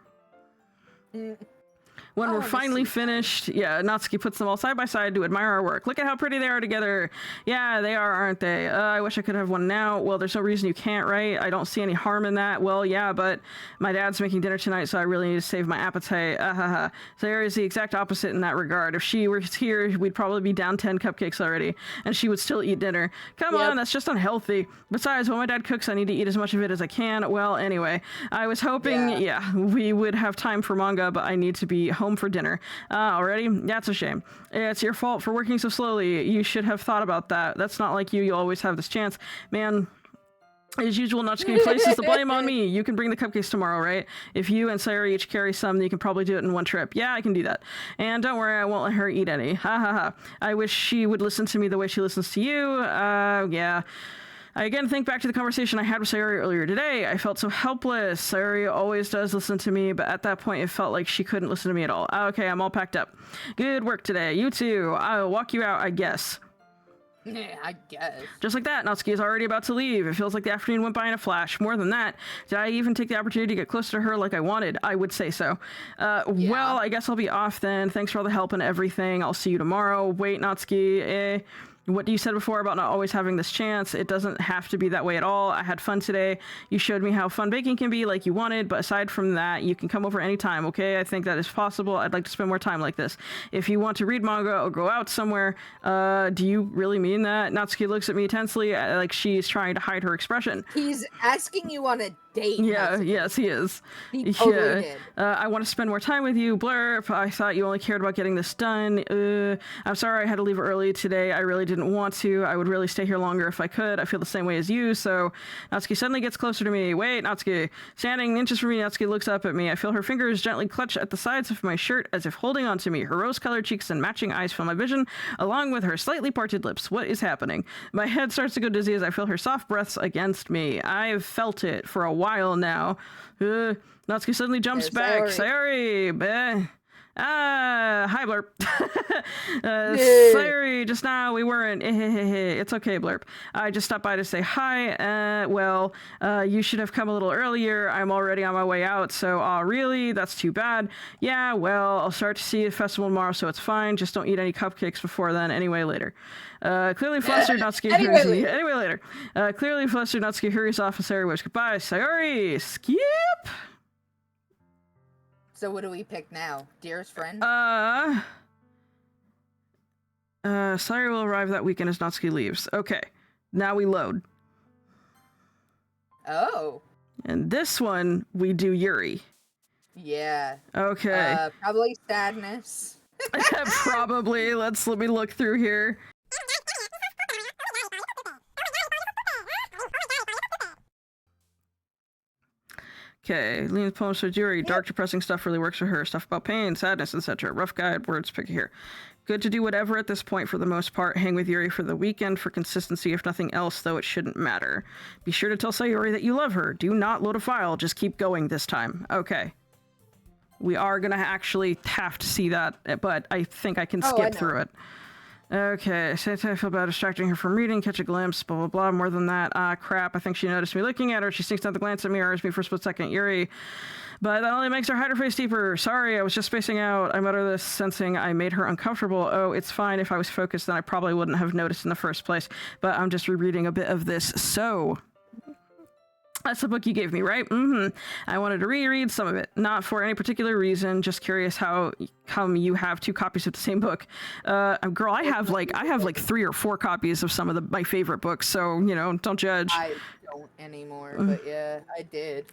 When we're finally finished, Natsuki puts them all side by side to admire our work. Look at how pretty they are together. Yeah, they are, aren't they? I wish I could have one now. Well, there's no reason you can't, right? I don't see any harm in that. Well, yeah, but my dad's making dinner tonight, so I really need to save my appetite. Sarah is the exact opposite in that regard. If she were here, we'd probably be down 10 cupcakes already, and she would still eat dinner. Come on, that's just unhealthy. Besides, when my dad cooks, I need to eat as much of it as I can. Well, anyway, I was hoping, we would have time for manga, but I need to be home for dinner. Already? That's a shame. It's your fault for working so slowly. You should have thought about that. That's not like you. You always have this chance. Man, as usual, Natsuki places the blame on me. You can bring the cupcakes tomorrow, right? If you and Sayori each carry some, then you can probably do it in one trip. Yeah, I can do that. And don't worry, I won't let her eat any. I wish she would listen to me the way she listens to you. Yeah. I again think back to the conversation I had with Sayori earlier today. I felt so helpless. Sayori always does listen to me, but at that point it felt like she couldn't listen to me at all. Okay, I'm all packed up. Good work today. You too. I'll walk you out, I guess. Yeah, I guess. Just like that, Natsuki is already about to leave. It feels like the afternoon went by in a flash. More than that, did I even take the opportunity to get closer to her like I wanted? I would say so. Well, I guess I'll be off then. Thanks for all the help and everything. I'll see you tomorrow. Wait, Natsuki. What you said before about not always having this chance, it doesn't have to be that way at all. I had fun today. You showed me how fun baking can be like you wanted, but aside from that, you can come over anytime, okay? I think that is possible. I'd like to spend more time like this. If you want to read manga or go out somewhere, do you really mean that? Natsuki looks at me tensely, like she's trying to hide her expression. He's asking you on a date. Yeah, Natsuki. yes, he is. He totally did. I want to spend more time with you, Blurp. I thought you only cared about getting this done. I'm sorry I had to leave early today. I really didn't want to. I would really stay here longer if I could. I feel the same way as you, so... Natsuki suddenly gets closer to me. Wait, Natsuki. Standing inches from me, Natsuki looks up at me. I feel her fingers gently clutch at the sides of my shirt as if holding on to me. Her rose-colored cheeks and matching eyes fill my vision, along with her slightly parted lips. What is happening? My head starts to go dizzy as I feel her soft breaths against me. I've felt it for a while now. Natsuki suddenly jumps back. Sayori! Hi, Blurp. Sayori, just now we weren't. It's okay, Blurp. I just stopped by to say hi. Well, you should have come a little earlier. I'm already on my way out, so, really? That's too bad. Yeah, well, I'll start to see the festival tomorrow, so it's fine. Just don't eat any cupcakes before then. Anyway, later. Clearly flustered, Natsuki hurries. Anyway, later. Clearly flustered, Natsuki hurries off and Sayori waves goodbye. Sayori, skip! So what do we pick now? Dearest friend? Sayori will arrive that weekend as Natsuki leaves. Okay. Now we load. Oh. And this one, we do Yuri. Yeah. Okay. Probably sadness. Probably. Let me look through here. Okay, Lena's poems for Yuri. Dark, depressing stuff really works for her. Stuff about pain, sadness, etc. Rough guide, words, pick here. Good to do whatever at this point for the most part. Hang with Yuri for the weekend for consistency, if nothing else, though it shouldn't matter. Be sure to tell Sayori that you love her. Do not load a file. Just keep going this time. Okay. We are going to actually have to see that, but I think I can skip through it. Okay, say I feel bad distracting her from reading, catch a glimpse, blah, blah, blah. More than that, crap, I think she noticed me looking at her. She sneaks down the glance at me, or me for a split second. Yuri. But that only makes her hide her face deeper. Sorry, I was just spacing out. I mutter this, sensing I made her uncomfortable. Oh, it's fine. If I was focused, then I probably wouldn't have noticed in the first place. But I'm just rereading a bit of this, so... That's the book you gave me, right? I wanted to reread some of it, not for any particular reason. Just curious how come you have 2 copies of the same book. Girl, I have like 3 or 4 copies of some of my favorite books, so don't judge. I don't anymore, but yeah, I did.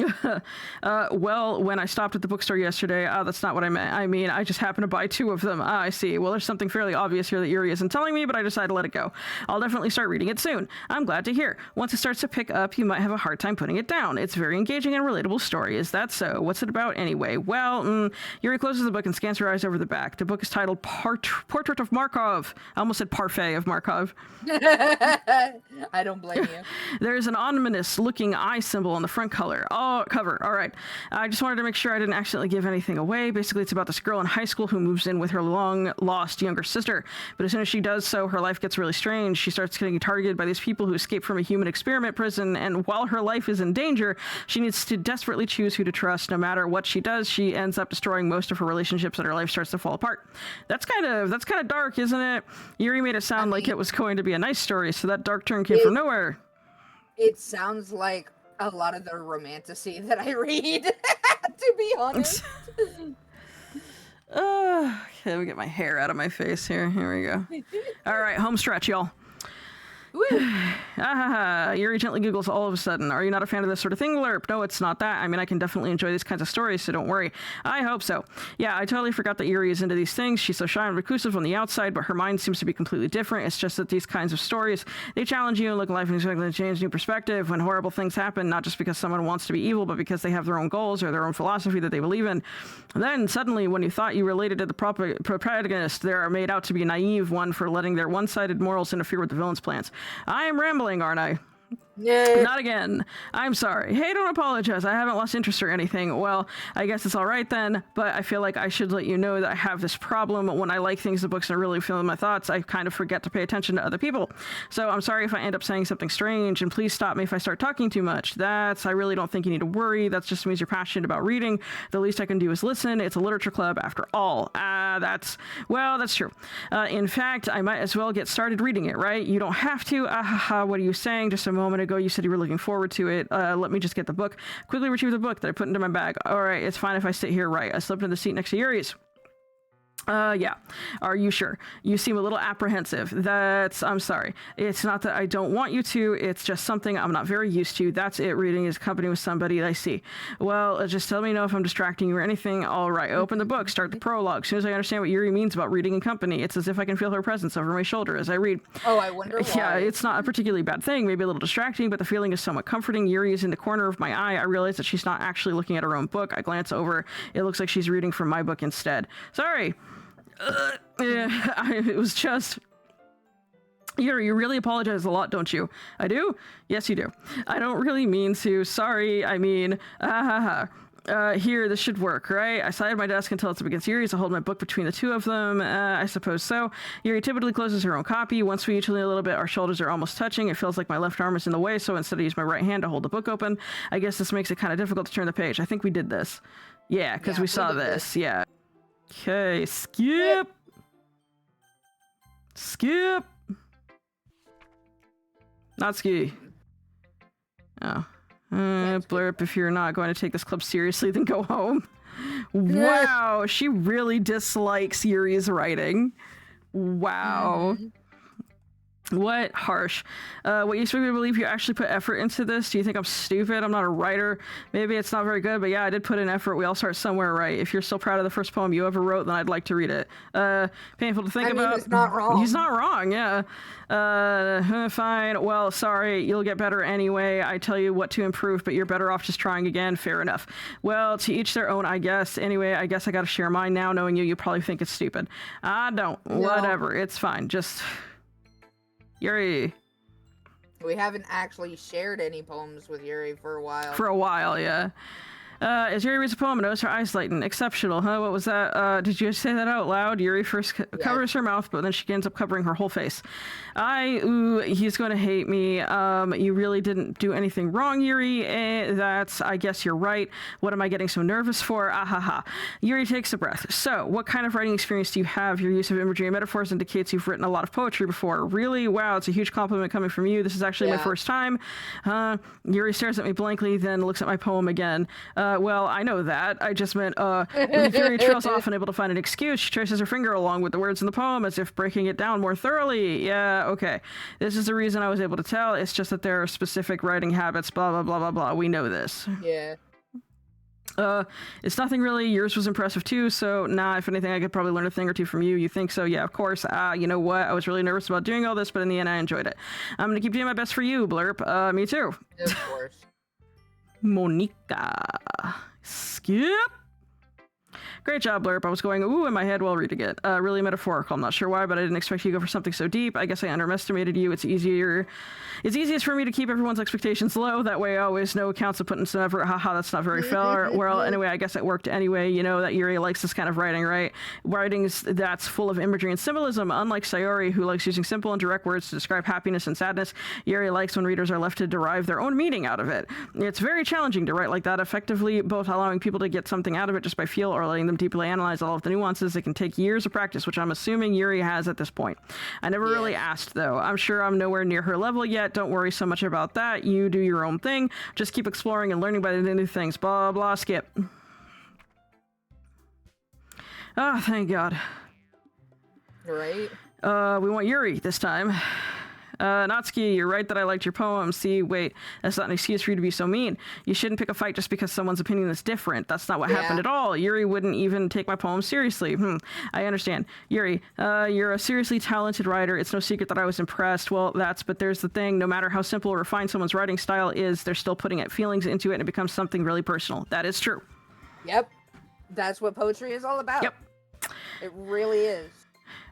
Well, when I stopped at the bookstore yesterday, that's not what I meant. I mean, I just happened to buy 2 of them. I see. Well, there's something fairly obvious here that Yuri isn't telling me, but I decided to let it go. I'll definitely start reading it soon. I'm glad to hear. Once it starts to pick up, you might have a hard time putting it down. It's a very engaging and relatable story. Is that so? What's it about anyway? Well, Yuri closes the book and scans her eyes over the back. The book is titled Portrait of Markov. I almost said Parfait of Markov. I don't blame you. There's an ominous-looking eye symbol on the front cover. All right. I just wanted to make sure I didn't accidentally give anything away. Basically, it's about this girl in high school who moves in with her long-lost younger sister. But as soon as she does so, her life gets really strange. She starts getting targeted by these people who escaped from a human experiment prison, and while her life is in danger, she needs to desperately choose who to trust. No matter what she does, she ends up destroying most of her relationships, and her life starts to fall apart. That's kind of dark, isn't it? Yuri made it sound like it was going to be a nice story, so that dark turn came from nowhere. It sounds like a lot of the romantasy that I read, to be honest. Okay, let me get my hair out of my face here. Here we go. All right, home stretch, y'all. Yuri gently giggles all of a sudden. Are you not a fan of this sort of thing, Lerp? No, it's not that. I mean, I can definitely enjoy these kinds of stories, so don't worry. I hope so. Yeah, I totally forgot that Yuri is into these things. She's so shy and reclusive on the outside, but her mind seems to be completely different. It's just that these kinds of stories, they challenge you and look at life and expect to change new perspective when horrible things happen, not just because someone wants to be evil, but because they have their own goals or their own philosophy that they believe in. And then, suddenly, when you thought you related to the protagonist, they're made out to be a naive one for letting their one-sided morals interfere with the villain's plans. I am rambling, aren't I? Yeah. Not again. I'm sorry. Hey, don't apologize. I haven't lost interest or anything. Well, I guess it's all right then, but I feel like I should let you know that I have this problem. When I like things in books and I really feel in my thoughts, I kind of forget to pay attention to other people. So I'm sorry if I end up saying something strange, and please stop me if I start talking too much. I really don't think you need to worry. That just means you're passionate about reading. The least I can do is listen. It's a literature club after all. That's true. In fact, I might as well get started reading it, right? You don't have to. What are you saying? Just a moment ago, you said you were looking forward to it. Let me just get the book. Quickly retrieve the book that I put into my bag. All right, it's fine if I sit here, right? I slipped in the seat next to Yuri's. Yeah. Are you sure? You seem a little apprehensive. I'm sorry. It's not that I don't want you to. It's just something I'm not very used to. That's it. Reading is company with somebody I see. Well, just let me know if I'm distracting you or anything. All right. Open the book. Start the prologue. As soon as I understand what Yuri means about reading in company, it's as if I can feel her presence over my shoulder as I read. Oh, I wonder why. Yeah, it's not a particularly bad thing. Maybe a little distracting, but the feeling is somewhat comforting. Yuri is in the corner of my eye. I realize that she's not actually looking at her own book. I glance over. It looks like she's reading from my book instead. Sorry. It was just... Yuri, you really apologize a lot, don't you? I do? Yes, you do. I don't really mean to. Sorry, I mean... Here, this should work, right? I side my desk until it's up against Yuri's. I hold my book between the two of them. I suppose so. Yuri typically closes her own copy. Once we each lean a little bit, our shoulders are almost touching. It feels like my left arm is in the way, so instead I use my right hand to hold the book open. I guess this makes it kind of difficult to turn the page. I think we did this. Yeah, because we saw this. Yeah. Okay, skip. Skip. Not ski. Oh. Blurp, if you're not going to take this club seriously, then go home. Wow, she really dislikes Yuri's writing. Wow. What? Harsh. What, you expect me to believe you actually put effort into this? Do you think I'm stupid? I'm not a writer. Maybe it's not very good, but yeah, I did put in effort. We all start somewhere, right? If you're still proud of the first poem you ever wrote, then I'd like to read it. Painful to think about. He's not wrong. He's not wrong, yeah. Fine. Well, sorry. You'll get better anyway. I tell you what to improve, but you're better off just trying again. Fair enough. Well, to each their own, I guess. Anyway, I guess I gotta share mine now. Knowing you probably think it's stupid. I don't. No. Whatever. It's fine. Just... Yuri. We haven't actually shared any poems with Yuri for a while. For a while, yeah. As Yuri reads a poem, notice her eyes lighten. Exceptional, huh? What was that? Did you say that out loud? Yuri first covers her mouth, but then she ends up covering her whole face. He's going to hate me. You really didn't do anything wrong, Yuri. I guess you're right. What am I getting so nervous for? Ahaha. Yuri takes a breath. So, what kind of writing experience do you have? Your use of imagery and metaphors indicates you've written a lot of poetry before. Really? Wow, it's a huge compliment coming from you. This is actually my first time. Yuri stares at me blankly, then looks at my poem again. Well, I know that. I just meant, Yuri trails off, unable to find an excuse. She traces her finger along with the words in the poem as if breaking it down more thoroughly. Yeah, okay. This is the reason I was able to tell. It's just that there are specific writing habits, blah, blah, blah, blah, blah. We know this. Yeah. It's nothing really. Yours was impressive too, so if anything, I could probably learn a thing or two from you. You think so? Yeah, of course. You know what? I was really nervous about doing all this, but in the end, I enjoyed it. I'm gonna keep doing my best for you, Blurp. Me too. Of course. Monica. Skip. Great job, Blurp. I was going, ooh, in my head while reading it. Really metaphorical. I'm not sure why, but I didn't expect you to go for something so deep. I guess I underestimated you. It's easiest for me to keep everyone's expectations low. That way I always know counts of putting some effort. Haha, that's not very fair. Well, anyway, I guess it worked anyway. You know that Yuri likes this kind of writing, right? Writings that's full of imagery and symbolism. Unlike Sayori, who likes using simple and direct words to describe happiness and sadness, Yuri likes when readers are left to derive their own meaning out of it. It's very challenging to write like that effectively, both allowing people to get something out of it just by feel or letting them deeply analyze all of the nuances. It can take years of practice, which I'm assuming Yuri has at this point. I never really asked, though. I'm sure I'm nowhere near her level yet. Don't worry so much about that. You do your own thing. Just keep exploring and learning by the new things. Blah, blah, skip. Oh, thank God. Right? We want Yuri this time. Natsuki, you're right that I liked your poem. See, wait, that's not an excuse for you to be so mean. You shouldn't pick a fight just because someone's opinion is different. That's not what happened at all. Yuri wouldn't even take my poem seriously. I understand. Yuri, you're a seriously talented writer. It's no secret that I was impressed. Well, but there's the thing. No matter how simple or refined someone's writing style is, they're still putting feelings into it and it becomes something really personal. That is true. Yep. That's what poetry is all about. Yep. It really is.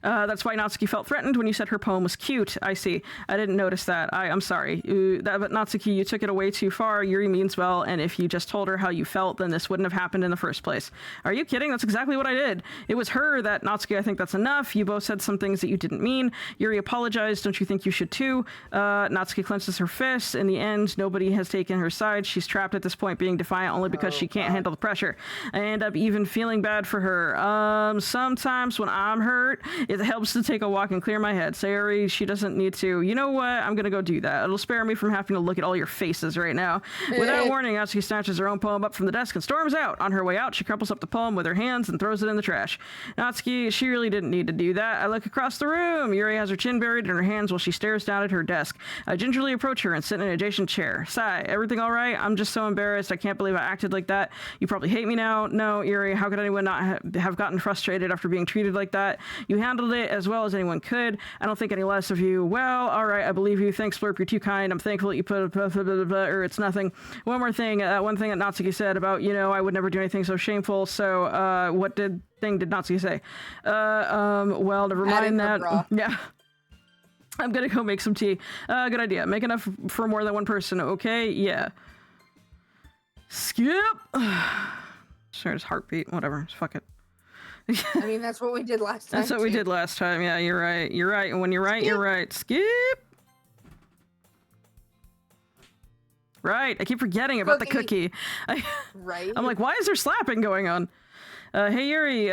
That's why Natsuki felt threatened when you said her poem was cute. I see. I didn't notice that. I'm sorry. But Natsuki, you took it away too far. Yuri means well, and if you just told her how you felt, then this wouldn't have happened in the first place. Are you kidding? That's exactly what I did. It was her that, Natsuki, I think that's enough. You both said some things that you didn't mean. Yuri apologized. Don't you think you should too? Natsuki clenches her fists. In the end, nobody has taken her side. She's trapped at this point, being defiant only because she can't handle the pressure. I end up even feeling bad for her. Sometimes when I'm hurt, it helps to take a walk and clear my head. Sayori, she doesn't need to. You know what? I'm gonna go do that. It'll spare me from having to look at all your faces right now. Without warning, Natsuki snatches her own poem up from the desk and storms out. On her way out, she crumples up the poem with her hands and throws it in the trash. Natsuki, she really didn't need to do that. I look across the room. Yuri has her chin buried in her hands while she stares down at her desk. I gingerly approach her and sit in an adjacent chair. Sigh, everything all right? I'm just so embarrassed. I can't believe I acted like that. You probably hate me now. No, Yuri, how could anyone not have gotten frustrated after being treated like that? You handled it as well as anyone could. I don't think any less of you. Well, all right, I believe you. Thanks, Blurp. You're too kind. I'm thankful that you put or it's nothing. One more thing. One thing that Natsuki said about, I would never do anything so shameful. So, what did Natsuki say? Well, never mind that. Yeah. I'm gonna go make some tea. Good idea. Make enough for more than one person. Okay? Yeah. Skip. Sure, his heartbeat. Whatever. Fuck it. I mean, that's what we did last time. That's what we did last time. Yeah, you're right. You're right. And when you're right, you're right. Skip. Right. I keep forgetting about the cookie. Right. I'm like, why is there slapping going on? Hey, Yuri.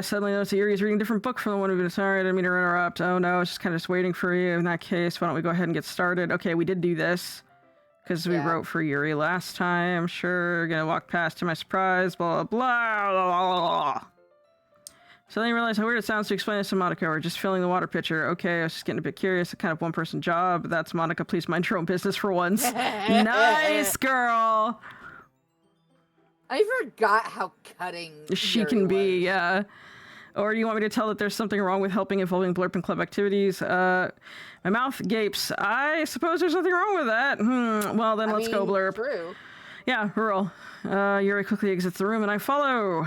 Suddenly noticed that Yuri's reading a different book from the one we've been. Sorry, I didn't mean to interrupt. Oh, no. I was just kind of waiting for you. In that case, why don't we go ahead and get started? Okay, we did do this. Because we wrote for Yuri last time. Sure. Gonna walk past to my surprise. Blah, blah, blah, blah, blah. So then you realize how weird it sounds to explain this to Monica. We're just filling the water pitcher. Okay, I was just getting a bit curious. A kind of one-person job. That's Monica. Please mind your own business for once. Nice, girl. I forgot how cutting she can be, yeah. Or do you want me to tell that there's something wrong with helping involving Blurp and club activities? My mouth gapes. I suppose there's nothing wrong with that. Well, then let's go, Blurp. True. Yeah, rural. Yuri quickly exits the room and I follow.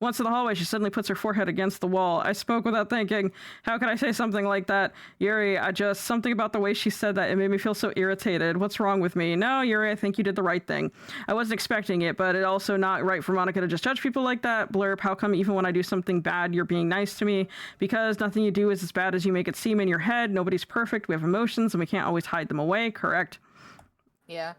Once in the hallway, she suddenly puts her forehead against the wall. I spoke without thinking. How could I say something like that? Yuri, something about the way she said that, it made me feel so irritated. What's wrong with me? No, Yuri, I think you did the right thing. I wasn't expecting it, but it also not right for Monica to just judge people like that. Blurb, how come even when I do something bad, you're being nice to me? Because nothing you do is as bad as you make it seem in your head. Nobody's perfect. We have emotions, and we can't always hide them away, correct? Yeah.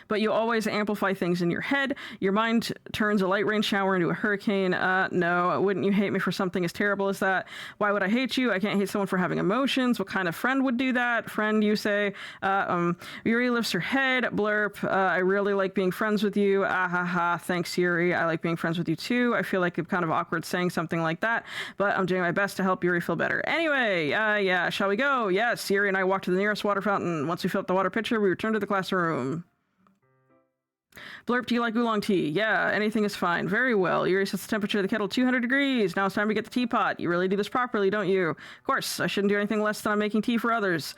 But you always amplify things in your head. Your mind turns a light rain shower into a hurricane. No, wouldn't you hate me for something as terrible as that? Why would I hate you? I can't hate someone for having emotions. What kind of friend would do that? Friend, you say. Yuri lifts her head. Blurp, I really like being friends with you. Ah ha ha. Thanks, Yuri. I like being friends with you too. I feel like it's kind of awkward saying something like that, but I'm doing my best to help Yuri feel better. Anyway, yeah, shall we go? Yes, Yuri and I walked to the nearest water fountain. Once we filled the water pitcher, we returned to the classroom. Blurp, do you like oolong tea? Yeah, anything is fine. Very well. Yuri sets the temperature of the kettle 200 degrees. Now it's time to get the teapot. You really do this properly, don't you? Of course, I shouldn't do anything less than I'm making tea for others.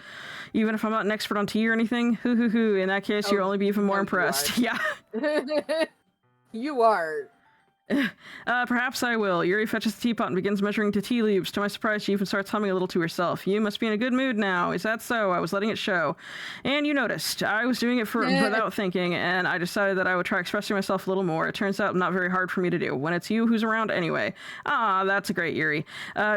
Even if I'm not an expert on tea or anything. Hoo hoo hoo. In that case, you'll only be even more impressed. Yeah. You are. Perhaps I will. Yuri fetches the teapot and begins measuring to tea leaves. To my surprise, she even starts humming a little to herself. You must be in a good mood now. Is that so? I was letting it show. And you noticed. I was doing it without thinking, and I decided that I would try expressing myself a little more. It turns out not very hard for me to do. When it's you who's around anyway. Ah, that's a great Yuri.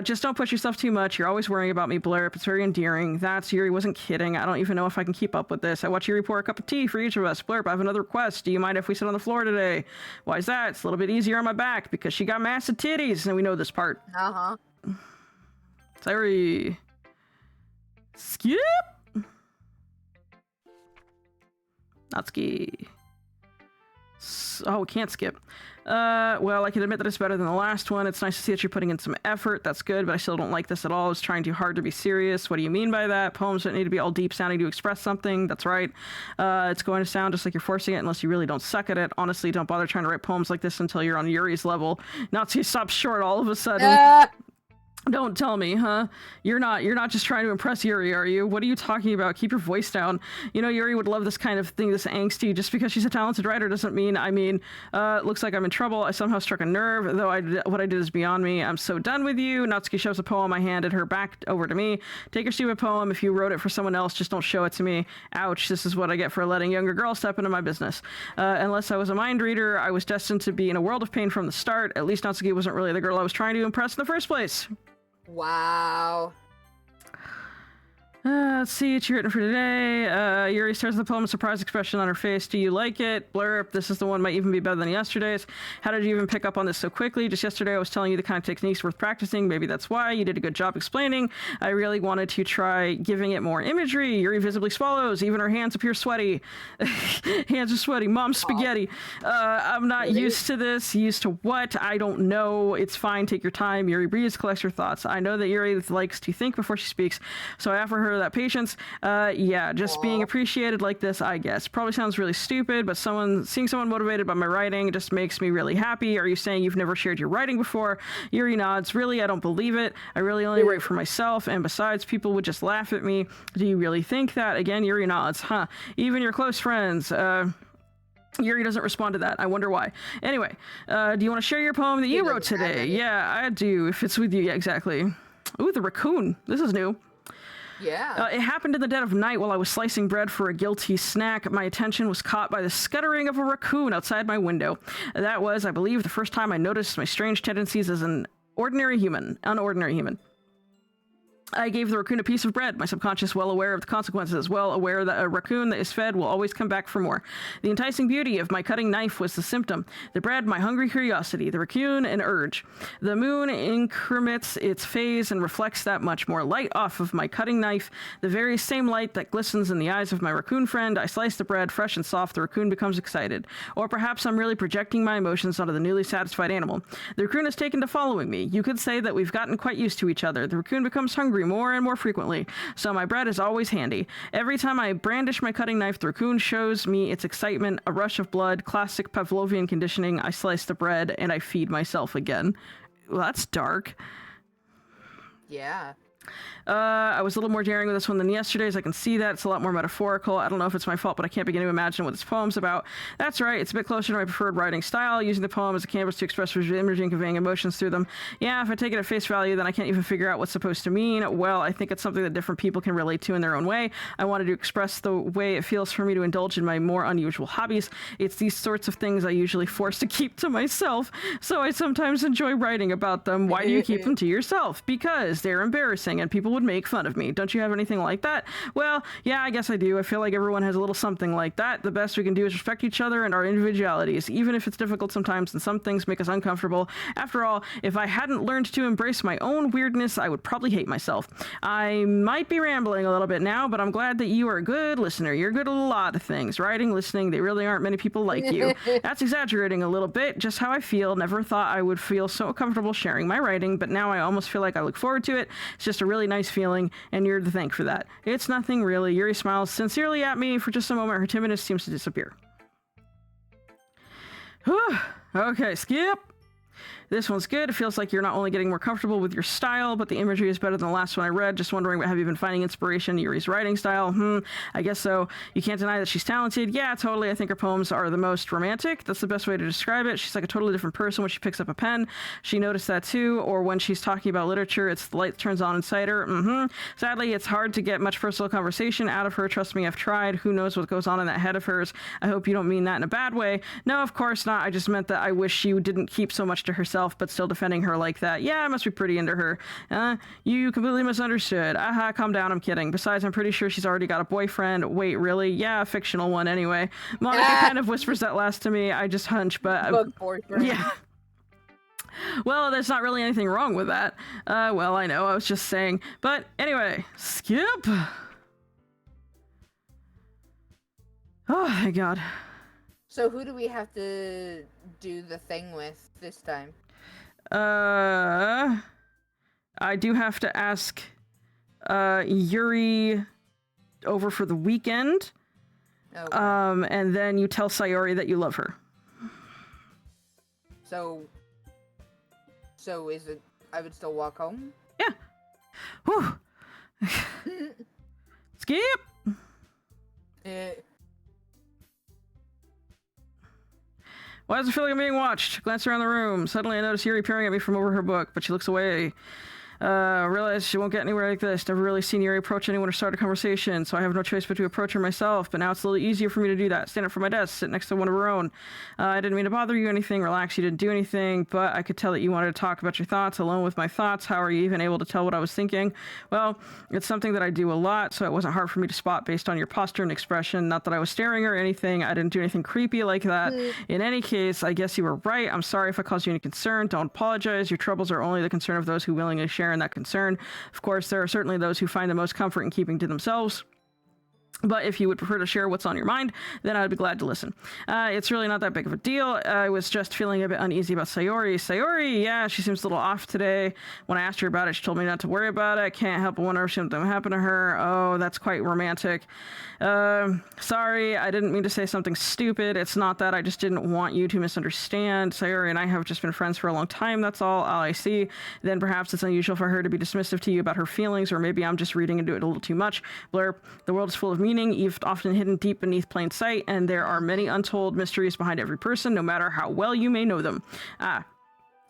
Just don't push yourself too much. You're always worrying about me, Blurp. It's very endearing. Yuri wasn't kidding. I don't even know if I can keep up with this. I watch Yuri pour a cup of tea for each of us. Blurp, I have another request. Do you mind if we sit on the floor today? Why is that? It's a little bit easier on my back because she got massive titties, and we know this part. Uh-huh. Sorry. Skip? Not ski. Oh, we can't skip. Well, I can admit that it's better than the last one. It's nice to see that you're putting in some effort. That's good, but I still don't like this at all. I was trying too hard to be serious. What do you mean by that? Poems don't need to be all deep sounding to express something. That's right. It's going to sound just like you're forcing it unless you really don't suck at it. Honestly, don't bother trying to write poems like this until you're on Yuri's level. Nazi stops short all of a sudden. Don't tell me, huh? You're not just trying to impress Yuri, are you? What are you talking about? Keep your voice down. You know, Yuri would love this kind of thing, this angsty. Just because she's a talented writer doesn't mean, looks like I'm in trouble. I somehow struck a nerve, though what I did is beyond me. I'm so done with you. Natsuki shoves a poem I handed her back over to me. Take your stupid poem. If you wrote it for someone else, just don't show it to me. Ouch, this is what I get for letting younger girls step into my business. Unless I was a mind reader, I was destined to be in a world of pain from the start. At least Natsuki wasn't really the girl I was trying to impress in the first place. Wow. Let's see, it's written for today. Yuri starts the poem, surprise expression on her face. Do you like it? Blurp, this is the one, might even be better than yesterday's. How did you even pick up on this so quickly? Just yesterday I was telling you the kind of techniques worth practicing. Maybe that's why. You did a good job explaining. I really wanted to try giving it more imagery. Yuri visibly swallows. Even her hands appear sweaty. Hands are sweaty. Mom's spaghetti. I'm not used to this. Used to what? I don't know. It's fine. Take your time. Yuri breathes, collects her thoughts. I know that Yuri likes to think before she speaks, so I offer her that patience. Yeah, just being appreciated like this, I guess. Probably sounds really stupid, but seeing someone motivated by my writing just makes me really happy. Are you saying you've never shared your writing before? Yuri nods. Really? I don't believe it. I really only write for myself, and besides, people would just laugh at me. Do you really think that? Again, Yuri nods. Huh. Even your close friends. Yuri doesn't respond to that. I wonder why. Anyway, do you want to share your poem that you wrote today? Yeah, I do, if it's with you. Yeah, exactly. Ooh, the raccoon. This is new. Yeah. It happened in the dead of night while I was slicing bread for a guilty snack. My attention was caught by the scuttering of a raccoon outside my window. That was, I believe, the first time I noticed my strange tendencies as an unordinary human. I gave the raccoon a piece of bread, my subconscious well aware of the consequences, well aware that a raccoon that is fed will always come back for more. The enticing beauty of my cutting knife was the symptom. The bread, my hungry curiosity. The raccoon, an urge. The moon increments its phase and reflects that much more light off of my cutting knife, the very same light that glistens in the eyes of my raccoon friend. I slice the bread, fresh and soft. The raccoon becomes excited. Or perhaps I'm really projecting my emotions onto the newly satisfied animal. The raccoon has taken to following me. You could say that we've gotten quite used to each other. The raccoon becomes hungry more and more frequently, so my bread is always handy. Every time I brandish my cutting knife, the raccoon shows me its excitement, a rush of blood, classic Pavlovian conditioning. I slice the bread and I feed myself again. Well, that's dark. Yeah. I was a little more daring with this one than yesterday's. I can see that. It's a lot more metaphorical. I don't know if it's my fault, but I can't begin to imagine what this poem's about. That's right. It's a bit closer to my preferred writing style, using the poem as a canvas to express visual imagery and conveying emotions through them. Yeah, if I take it at face value, then I can't even figure out what's supposed to mean. Well, I think it's something that different people can relate to in their own way. I wanted to express the way it feels for me to indulge in my more unusual hobbies. It's these sorts of things I usually force to keep to myself, so I sometimes enjoy writing about them. Why do you keep them to yourself? Because they're embarrassing and people would make fun of me. Don't you have anything like that? Well, yeah, I guess I do. I feel like everyone has a little something like that. The best we can do is respect each other and our individualities, even if it's difficult sometimes and some things make us uncomfortable. After all, if I hadn't learned to embrace my own weirdness, I would probably hate myself. I might be rambling a little bit now, but I'm glad that you are a good listener. You're good at a lot of things. Writing, listening, they really aren't many people like you. That's exaggerating a little bit, just how I feel. Never thought I would feel so comfortable sharing my writing, but now I almost feel like I look forward to it. It's just a really nice feeling, and you're to thank for that. It's nothing really. Yuri smiles sincerely at me. For just a moment, her timidness seems to disappear. Whew. Okay, skip. This one's good. It feels like you're not only getting more comfortable with your style, but the imagery is better than the last one I read. Just wondering, have you been finding inspiration in Yuri's writing style? I guess so. You can't deny that she's talented. Yeah, totally. I think her poems are the most romantic. That's the best way to describe it. She's like a totally different person when she picks up a pen. She noticed that too. Or when she's talking about literature, it's the light turns on inside her. Sadly, it's hard to get much personal conversation out of her. Trust me, I've tried. Who knows what goes on in that head of hers? I hope you don't mean that in a bad way. No, of course not. I just meant that I wish she didn't keep so much to herself, but still defending her like that. Yeah, I must be pretty into her. You completely misunderstood. Aha, calm down, I'm kidding. Besides, I'm pretty sure she's already got a boyfriend. Wait, really? Yeah, a fictional one anyway. Monica kind of whispers that last to me. I just hunch, but... Book boyfriend. Yeah. Well, there's not really anything wrong with that. Well, I know, I was just saying. But anyway, skip. Oh, thank God. So who do we have to do the thing with this time? I do have to ask Yuri over for the weekend. Okay. And then you tell Sayori that you love her. So is it I would still walk home? Yeah. Whew. Skip. Why does it feel like I'm being watched? Glance around the room. Suddenly I notice Yuri peering at me from over her book, but she looks away. Realize she won't get anywhere like this. Never really seen Yuri approach anyone or start a conversation, so I have no choice but to approach her myself. But now it's a little easier for me to do that. Stand up from my desk, sit next to one of her own. I didn't mean to bother you or anything. Relax, you didn't do anything, but I could tell that you wanted to talk about your thoughts alone with my thoughts. How are you even able to tell what I was thinking? Well, it's something that I do a lot, so it wasn't hard for me to spot based on your posture and expression. Not that I was staring or anything. I didn't do anything creepy like that. In any case, I guess you were right. I'm sorry if I caused you any concern. Don't apologize. Your troubles are only the concern of those who willingly share in that concern. Of course, there are certainly those who find the most comfort in keeping to themselves. But if you would prefer to share what's on your mind, then I'd be glad to listen. It's really not that big of a deal. I was just feeling a bit uneasy about Sayori. Sayori, yeah, she seems a little off today. When I asked her about it, she told me not to worry about it. Can't help but wonder if something happened to her. Oh, that's quite romantic. Sorry, I didn't mean to say something stupid. It's not that. I just didn't want you to misunderstand. Sayori and I have just been friends for a long time, that's all I see. Then perhaps it's unusual for her to be dismissive to you about her feelings, or maybe I'm just reading into it a little too much. Blurb, the world is full of meaning, often hidden deep beneath plain sight, and there are many untold mysteries behind every person, no matter how well you may know them.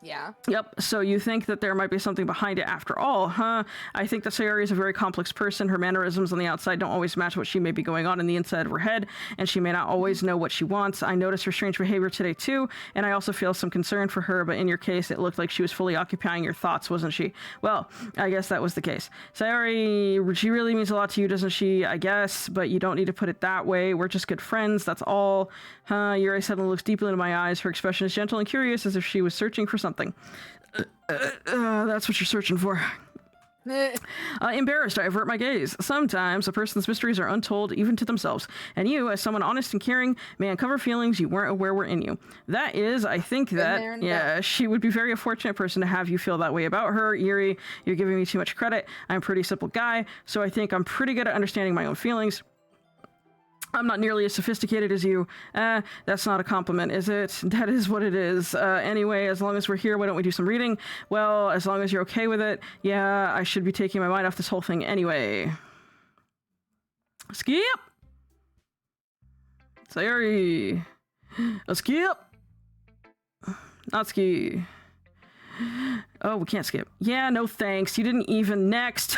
Yeah. Yep, so you think that there might be something behind it after all, huh? I think that Sayori is a very complex person. Her mannerisms on the outside don't always match what she may be going on in the inside of her head, and she may not always know what she wants. I noticed her strange behavior today too, and I also feel some concern for her, but in your case, it looked like she was fully occupying your thoughts, wasn't she? Well, I guess that was the case. Sayori, she really means a lot to you, doesn't she? I guess, but you don't need to put it that way. We're just good friends, that's all. Yuri suddenly looks deeply into my eyes. Her expression is gentle and curious, as if she was searching for something. That's what you're searching for. Embarrassed, I avert my gaze. Sometimes a person's mysteries are untold even to themselves, and you, as someone honest and caring, may uncover feelings you weren't aware were in you. That is, I think that, yeah, she would be very a fortunate person to have you feel that way about her. Yuri, you're giving me too much credit. I'm a pretty simple guy, so I think I'm pretty good at understanding my own feelings. I'm not nearly as sophisticated as you. That's not a compliment, is it? That is what it is. Anyway, as long as we're here, why don't we do some reading? Well, as long as you're okay with it. Yeah, I should be taking my mind off this whole thing anyway. Skip! Sayori. A skip! Not ski. Oh, we can't skip. Yeah, no thanks. You didn't even. Next.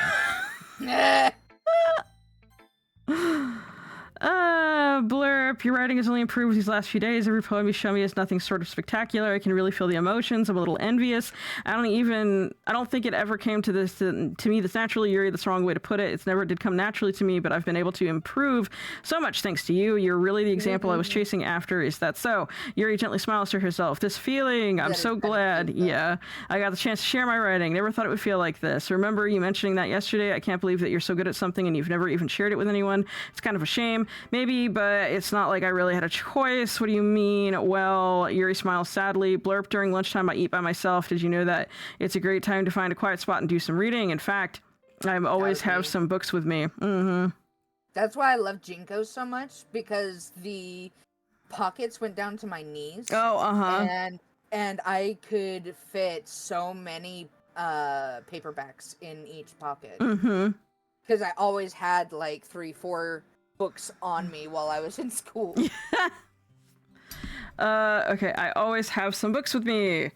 Blurb, your writing has only improved these last few days. Every poem you show me is nothing sort of spectacular. I can really feel the emotions. I'm a little envious. I don't think it ever came to this, to me, this naturally, Yuri, that's the wrong way to put it. It's never did come naturally to me, but I've been able to improve so much thanks to you. You're really the example I was chasing after. Is that so? Yuri gently smiles to herself. This feeling, I'm so glad. Yeah, I got the chance to share my writing. Never thought it would feel like this. Remember you mentioning that yesterday? I can't believe that you're so good at something and you've never even shared it with anyone. It's kind of a shame. Maybe, but it's not like I really had a choice. What do you mean? Well, Yuri smiles sadly. Blurp, during lunchtime I eat by myself. Did you know that it's a great time to find a quiet spot and do some reading? In fact, I always have some books with me. That's why I love Jinko so much, because the pockets went down to my knees. And I could fit so many paperbacks in each pocket. Because I always had like 3-4 books on me while I was in school. Okay, I always have some books with me.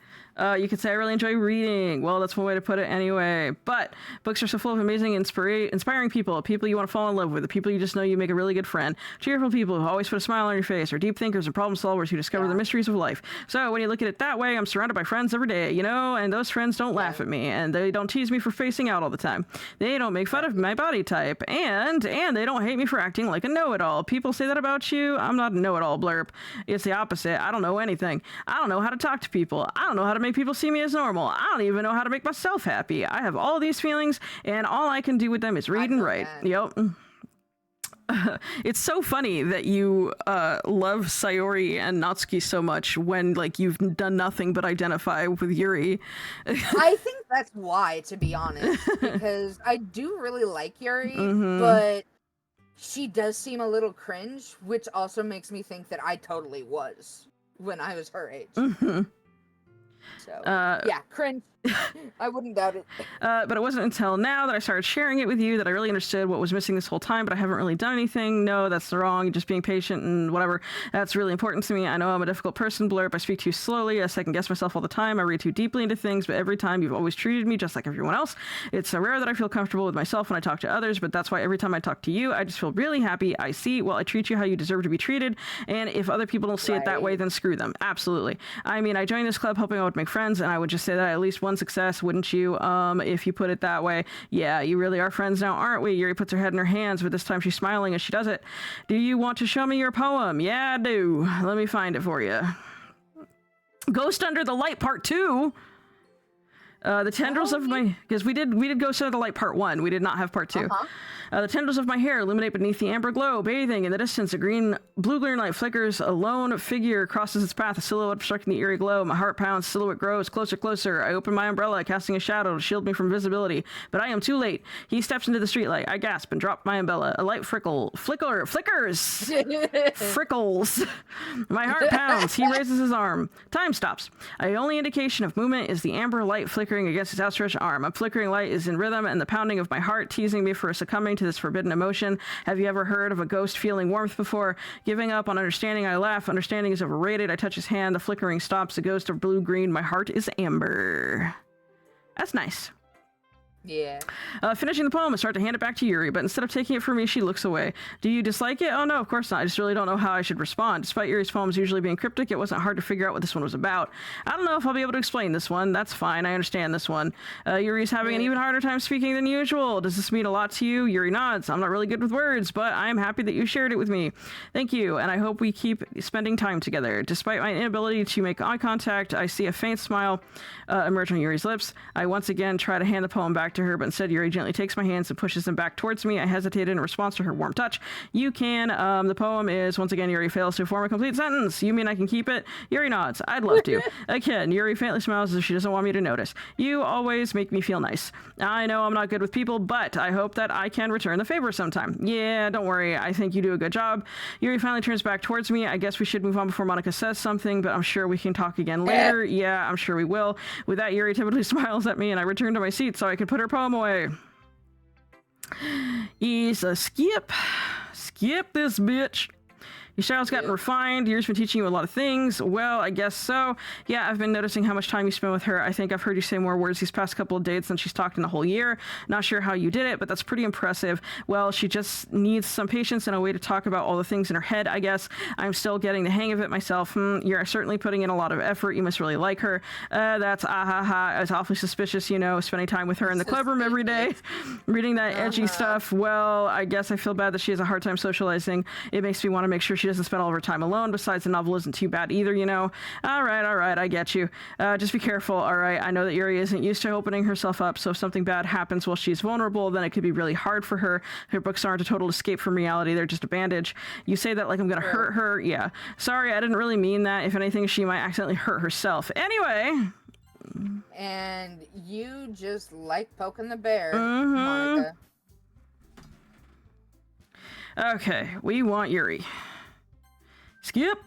You could say I really enjoy reading. Well, that's one way to put it anyway. But books are so full of amazing, inspiring people you want to fall in love with, the people you just know you make a really good friend, cheerful people who always put a smile on your face, or deep thinkers and problem solvers who discover the mysteries of life. So when you look at it that way, I'm surrounded by friends every day, you know, and those friends don't laugh at me, and they don't tease me for facing out all the time. They don't make fun of my body type, and they don't hate me for acting like a know-it-all. People say that about you. I'm not a know-it-all, Blurp. It's the opposite. I don't know anything. I don't know how to talk to people. I don't know how to make people see me as normal. I don't even know how to make myself happy. I have all these feelings, and all I can do with them is read and write. Yep. It's so funny that you love Sayori and Natsuki so much when, like, you've done nothing but identify with Yuri. I think that's why, to be honest, because I do really like Yuri, but she does seem a little cringe, which also makes me think that I totally was when I was her age. So, yeah, cringe. I wouldn't doubt it. But it wasn't until now that I started sharing it with you that I really understood what was missing this whole time, but I haven't really done anything. No, that's wrong. Just being patient and whatever. That's really important to me. I know I'm a difficult person, Blurp. I speak too slowly. I second guess myself all the time. I read too deeply into things, but every time you've always treated me just like everyone else. It's so rare that I feel comfortable with myself when I talk to others, but that's why every time I talk to you, I just feel really happy. I see, well, I treat you how you deserve to be treated, and if other people don't see it that way, then screw them. Absolutely. I mean, I joined this club hoping I would make friends, and I would just say that at least one success, wouldn't you? If you put it that way. Yeah, you really are friends now, aren't we? Yuri puts her head in her hands, but this time she's smiling as she does it. Do you want to show me your poem? Yeah, I do. Let me find it for you. Ghost Under the Light Part 2. The tendrils of my... Because we did Ghost Under the Light Part 1. We did not have Part 2. The tendrils of my hair illuminate beneath the amber glow, bathing in the distance. A blue-green light flickers. A lone figure crosses its path, a silhouette obstructing the eerie glow. My heart pounds. Silhouette grows. Closer, closer. I open my umbrella, casting a shadow to shield me from visibility. But I am too late. He steps into the streetlight. I gasp and drop my umbrella. A light flickers. Frickles. My heart pounds. He raises his arm. Time stops. The only indication of movement is the amber light flickering against his outstretched arm. A flickering light is in rhythm, and the pounding of my heart teasing me for succumbing to this forbidden emotion. Have you ever heard of a ghost feeling warmth before? Giving up on understanding, I laugh. Understanding is overrated. I touch his hand. The flickering stops. A ghost of blue-green. My heart is amber. That's nice. Yeah. Finishing the poem, I start to hand it back to Yuri, but instead of taking it from me, she looks away. Do you dislike it? Oh no, of course not. I just really don't know how I should respond. Despite Yuri's poems usually being cryptic, it wasn't hard to figure out what this one was about. I don't know if I'll be able to explain this one. That's fine. I understand this one. Yuri's having an even harder time speaking than usual. Does this mean a lot to you? Yuri nods. I'm not really good with words, but I'm happy that you shared it with me. Thank you, and I hope we keep spending time together. Despite my inability to make eye contact, I see a faint smile emerge on Yuri's lips. I once again try to hand the poem back back to her, but instead Yuri gently takes my hands and pushes them back towards me. I hesitated in response to her warm touch. You can. The poem is, once again, Yuri fails to form a complete sentence. You mean I can keep it? Yuri nods. I'd love to. Again, Yuri faintly smiles as if she doesn't want me to notice. You always make me feel nice. I know I'm not good with people, but I hope that I can return the favor sometime. Yeah, don't worry. I think you do a good job. Yuri finally turns back towards me. I guess we should move on before Monica says something, but I'm sure we can talk again later. Yeah, I'm sure we will. With that, Yuri typically smiles at me, and I return to my seat so I can put her poem away. He's a skip. Skip this bitch. Your style's gotten refined. Yuri's been teaching you a lot of things. Well, I guess so. Yeah, I've been noticing how much time you spend with her. I think I've heard you say more words these past couple of dates than she's talked in a whole year. Not sure how you did it, but that's pretty impressive. Well, she just needs some patience and a way to talk about all the things in her head, I guess. I'm still getting the hang of it myself. You're certainly putting in a lot of effort. You must really like her. That's I was awfully suspicious, you know, spending time with her in the club room every day. Reading that edgy stuff. Well, I guess I feel bad that she has a hard time socializing. It makes me want to make sure she doesn't spend all of her time alone. Besides, the novel isn't too bad either, you know. All right, I get you. Just be careful, all right? I know that Yuri isn't used to opening herself up, so if something bad happens while she's vulnerable, then it could be really hard for her. Her books aren't a total escape from reality. They're just a bandage. You say that like I'm gonna hurt her. Yeah. Sorry, I didn't really mean that. If anything, she might accidentally hurt herself. Anyway. And you just like poking the bear, Monica. Okay, we want Yuri. Skip.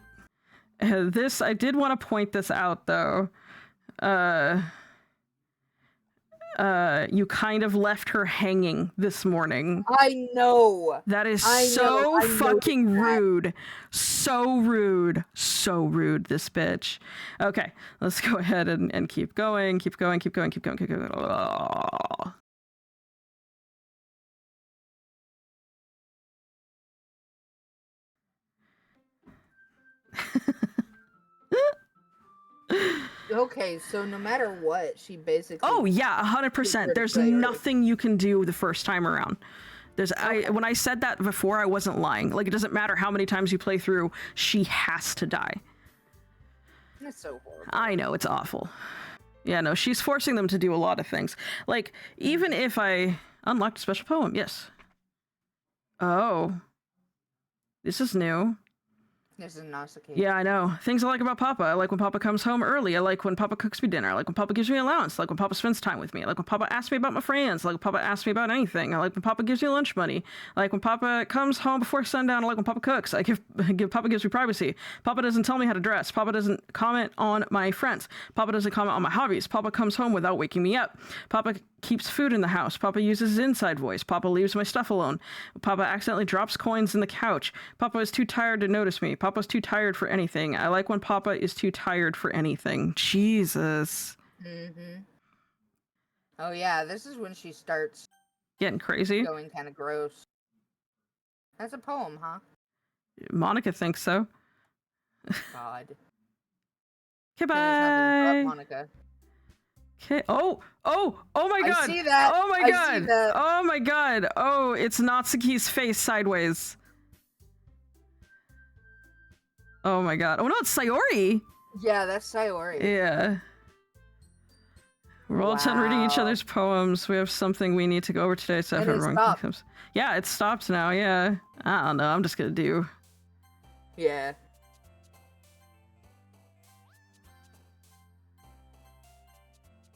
This, I did want to point this out, though. You kind of left her hanging this morning. I know. That is so fucking rude. So rude. So rude, this bitch. Okay, let's go ahead and keep going. Keep going. Oh. Okay, so no matter what, she basically... Oh, yeah, 100%. There's nothing you can do the first time around. When I said that before, I wasn't lying. Like, it doesn't matter how many times you play through, she has to die. That's so horrible. I know, it's awful. Yeah, no, she's forcing them to do a lot of things. Like, even if I unlocked a special poem, yes. Oh. This is new. This is not okay. Yeah, I know. Things I like about Papa. I like when Papa comes home early. I like when Papa cooks me dinner. I like when Papa gives me allowance. I like when Papa spends time with me. I like when Papa asks me about my friends. I like when Papa asks me about anything. I like when Papa gives me lunch money. I like when Papa comes home before sundown. I like when Papa cooks. Papa gives me privacy. Papa doesn't tell me how to dress. Papa doesn't comment on my friends. Papa doesn't comment on my hobbies. Papa comes home without waking me up. Papa keeps food in the house. Papa uses his inside voice. Papa leaves my stuff alone. Papa accidentally drops coins in the couch. Papa is too tired to notice me. Papa's too tired for anything. I like when Papa is too tired for anything. Jesus. Oh yeah, this is when she starts getting crazy. Going kind of gross. That's a poem, huh? Monica thinks so. God. Okay, bye. Monica. Okay. Oh my god. I see that. Oh my god. I see that. Oh my god. Oh, it's Natsuki's face sideways. Oh my god. Oh no, it's Sayori. Yeah, that's Sayori. Yeah. We're all done reading each other's poems. We have something we need to go over today, so if everyone comes. Yeah, it stopped now, yeah. I don't know, I'm just gonna do. Yeah.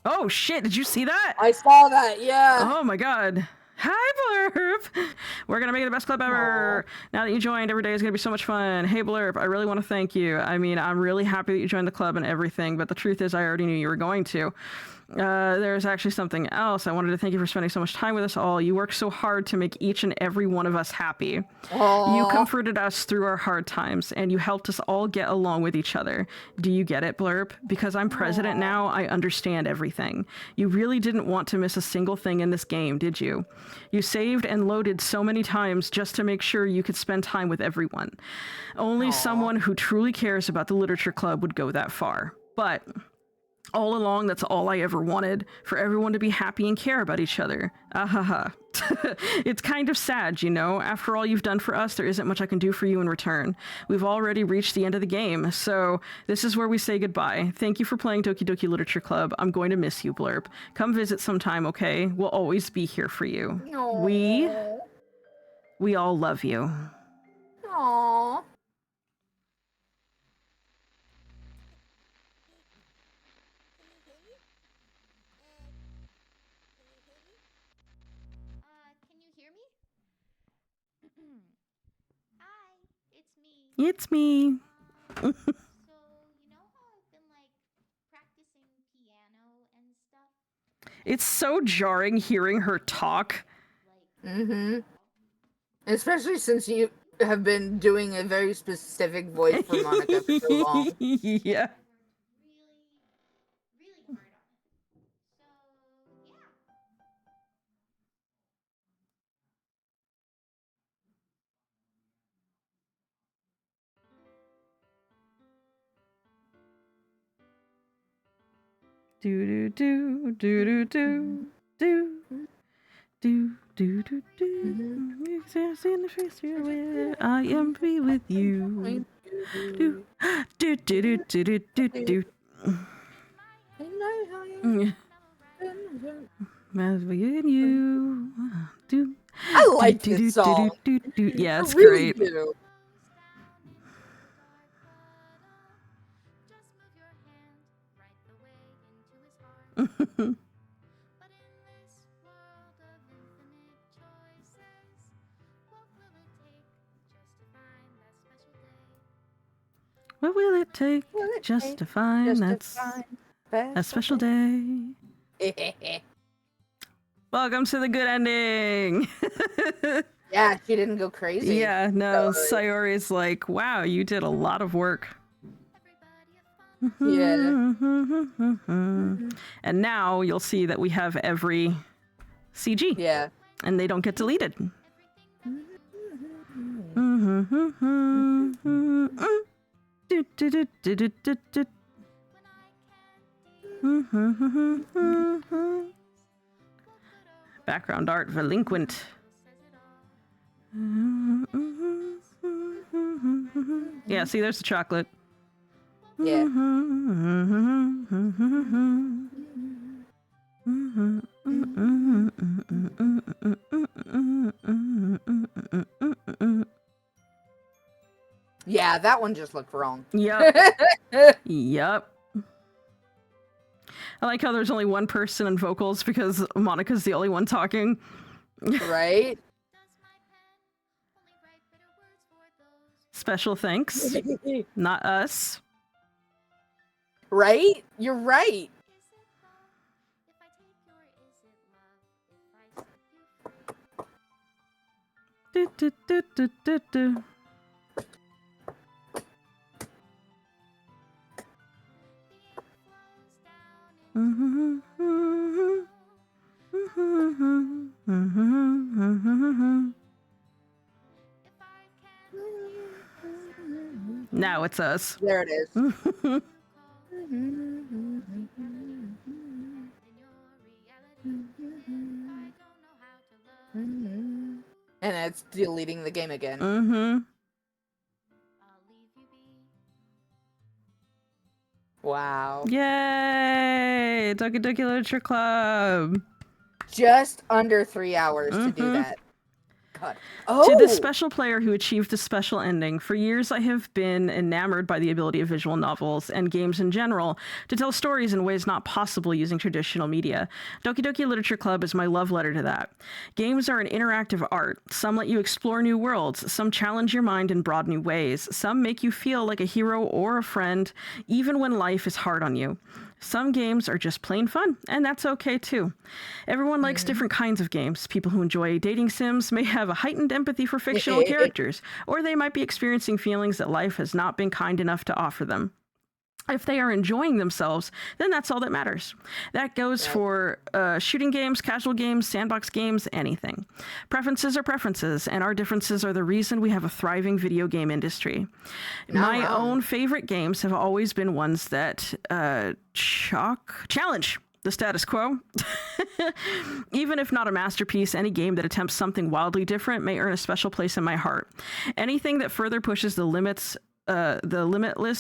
Oh shit, did you see that? I saw that, yeah. Oh my god. Hi, Blurb! We're gonna make it the best club ever! Aww. Now that you joined, every day is gonna be so much fun. Hey, Blurb, I really want to thank you. I mean, I'm really happy that you joined the club and everything, but the truth is I already knew you were going to. There's actually something else. I wanted to thank you for spending so much time with us all. You worked so hard to make each and every one of us happy. Aww. You comforted us through our hard times, and you helped us all get along with each other. Do you get it, Blurb? Because I'm president now, I understand everything. You really didn't want to miss a single thing in this game, did you? You saved and loaded so many times just to make sure you could spend time with everyone. Only someone who truly cares about the literature club would go that far. But all along, that's all I ever wanted, for everyone to be happy and care about each other. Ahaha. It's kind of sad, you know? After all you've done for us, there isn't much I can do for you in return. We've already reached the end of the game, so this is where we say goodbye. Thank you for playing Doki Doki Literature Club. I'm going to miss you, Blurb. Come visit sometime, okay? We'll always be here for you. Aww. We all love you. Aww. It's me. So, you know how I've been like practicing piano and stuff? It's so jarring hearing her talk. Mm-hmm. Especially since you have been doing a very specific voice for Monica for so long. Yeah. Really hard on it. So, yeah. Do do do do do do do do do do. Exist in the face where I am free with you. Do do do do do do do. As we and you do. I like this song. Yeah, it's I really great. do. Just move your hand right the way into his heart. But in this world of infinite choices, what will it take just to find that special day? What will it take just to find that special day? Welcome to the good ending. Yeah, she didn't go crazy. Yeah, no, Sayori's like, wow, you did a lot of work. Yeah. And now you'll see that we have every CG. Yeah. And they don't get deleted. Background art delinquent. Yeah, see, there's the chocolate. Yeah. Yeah, that one just looked wrong. Yep. Yep. I like how there's only one person in vocals because Monica's the only one talking. Right? Special thanks. Not us. Right? You're right. Do, do, do, do, do, do. Now it's us. There it is. And it's deleting the game again. Wow. Yay! Doki Doki Literature Club. Just under 3 hours to do that. God. To this special player who achieved the special ending, for years I have been enamored by the ability of visual novels and games in general to tell stories in ways not possible using traditional media. Doki Doki Literature Club is my love letter to that. Games are an interactive art. Some let you explore new worlds. Some challenge your mind in broad new ways. Some make you feel like a hero or a friend, even when life is hard on you. Some games are just plain fun, and that's okay too. Everyone likes different kinds of games. People who enjoy dating sims may have a heightened empathy for fictional characters, or they might be experiencing feelings that life has not been kind enough to offer them. If they are enjoying themselves, then that's all that matters. That goes for shooting games, casual games, sandbox games, anything. Preferences are preferences, and our differences are the reason we have a thriving video game industry. My own favorite games have always been ones that challenge the status quo. Even if not a masterpiece, any game that attempts something wildly different may earn a special place in my heart. Anything that further pushes the limitless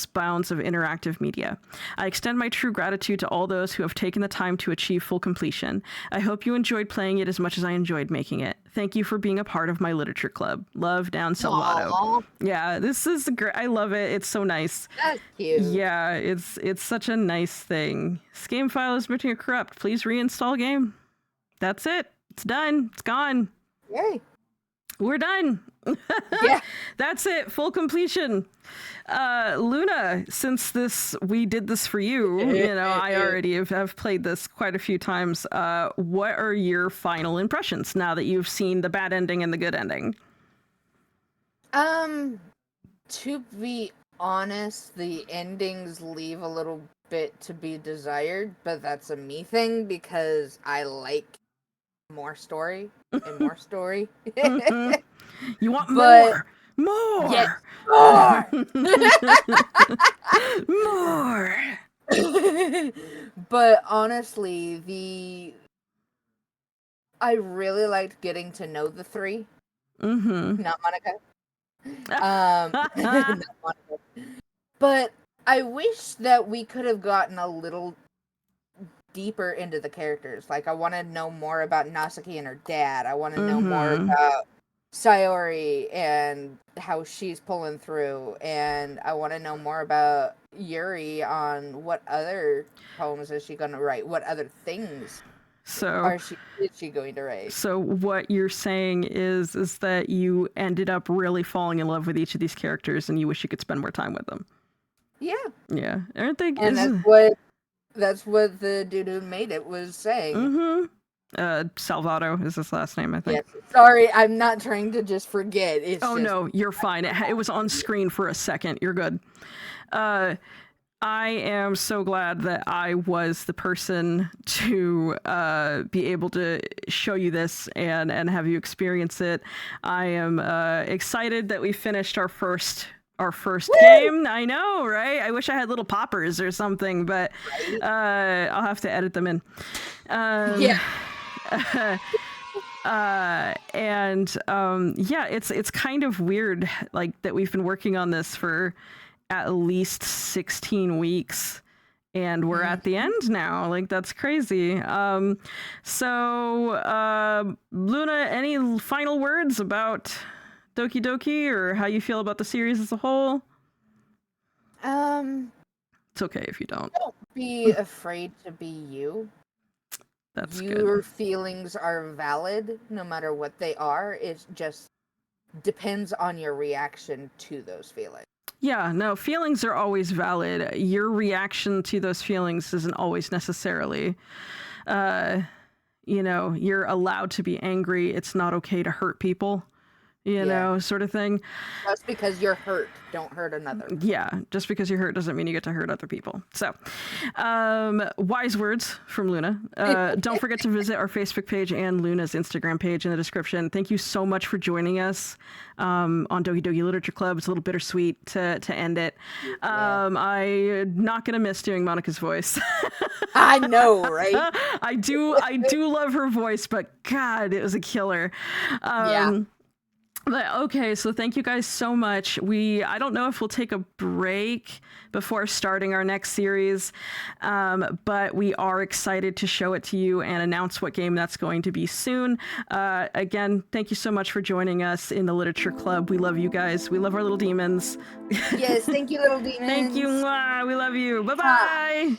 bounds of interactive media. I extend my true gratitude to all those who have taken the time to achieve full completion. I hope you enjoyed playing it as much as I enjoyed making it. Thank you for being a part of my literature club. Love, down Salvato. Aww. Yeah, this is great. I love it. It's so nice. That's cute. Yeah, it's such a nice thing. This game file is missing a corrupt. Please reinstall game. That's it. It's done. It's gone. Yay. We're done. Yeah. That's it. Full completion. Luna, since we did this for you, I already have played this quite a few times. What are your final impressions now that you've seen the bad ending and the good ending? To be honest, the endings leave a little bit to be desired, but that's a me thing because I like more story and more story. You want more? More! Yes, more! More! But honestly, I really liked getting to know the three. Mm-hmm. Not Monica. Not Monica. But I wish that we could have gotten a little deeper into the characters. Like, I want to know more about Nasaki and her dad. I want to know more about Sayori and how she's pulling through. And I want to know more about Yuri on what other poems is she going to write? What other things is she going to write? So what you're saying is that you ended up really falling in love with each of these characters and you wish you could spend more time with them. Yeah. Yeah. Aren't they? And that's what the dude who made it was saying. Mm-hmm. Salvato is his last name, I think. Yes. Sorry, I'm not trying to just forget. No, you're fine. It was on screen for a second. You're good. I am so glad that I was the person to be able to show you this and have you experience it. I am excited that we finished our first game. I know, right? I wish I had little poppers or something, but I'll have to edit them in. Yeah. It's kind of weird, like, that we've been working on this for at least 16 weeks and we're at the end now. Like, that's crazy. Luna, any final words about Doki Doki or how you feel about the series as a whole? It's okay if you don't. Don't be afraid to be you. That's Your good. feelings are valid no matter what they are. It just depends on your reaction to those feelings. Yeah, no, feelings are always valid. Your reaction to those feelings isn't always necessarily, you're allowed to be angry. It's not okay to hurt people, sort of thing. Just because you're hurt, don't hurt another. Yeah, just because you're hurt doesn't mean you get to hurt other people. So, wise words from Luna. Don't forget to visit our Facebook page and Luna's Instagram page in the description. Thank you so much for joining us on Doki Doki Literature Club. It's a little bittersweet to end it. I'm not going to miss doing Monica's voice. I know, right? I do love her voice, but God, it was a killer. Yeah. But okay, so thank you guys so much. I don't know if we'll take a break before starting our next series, but we are excited to show it to you and announce what game that's going to be soon. Again, thank you so much for joining us in the Literature Club. We love you guys. We love our little demons. Yes, thank you, little demons. Thank you. We love you. Bye-bye. Bye.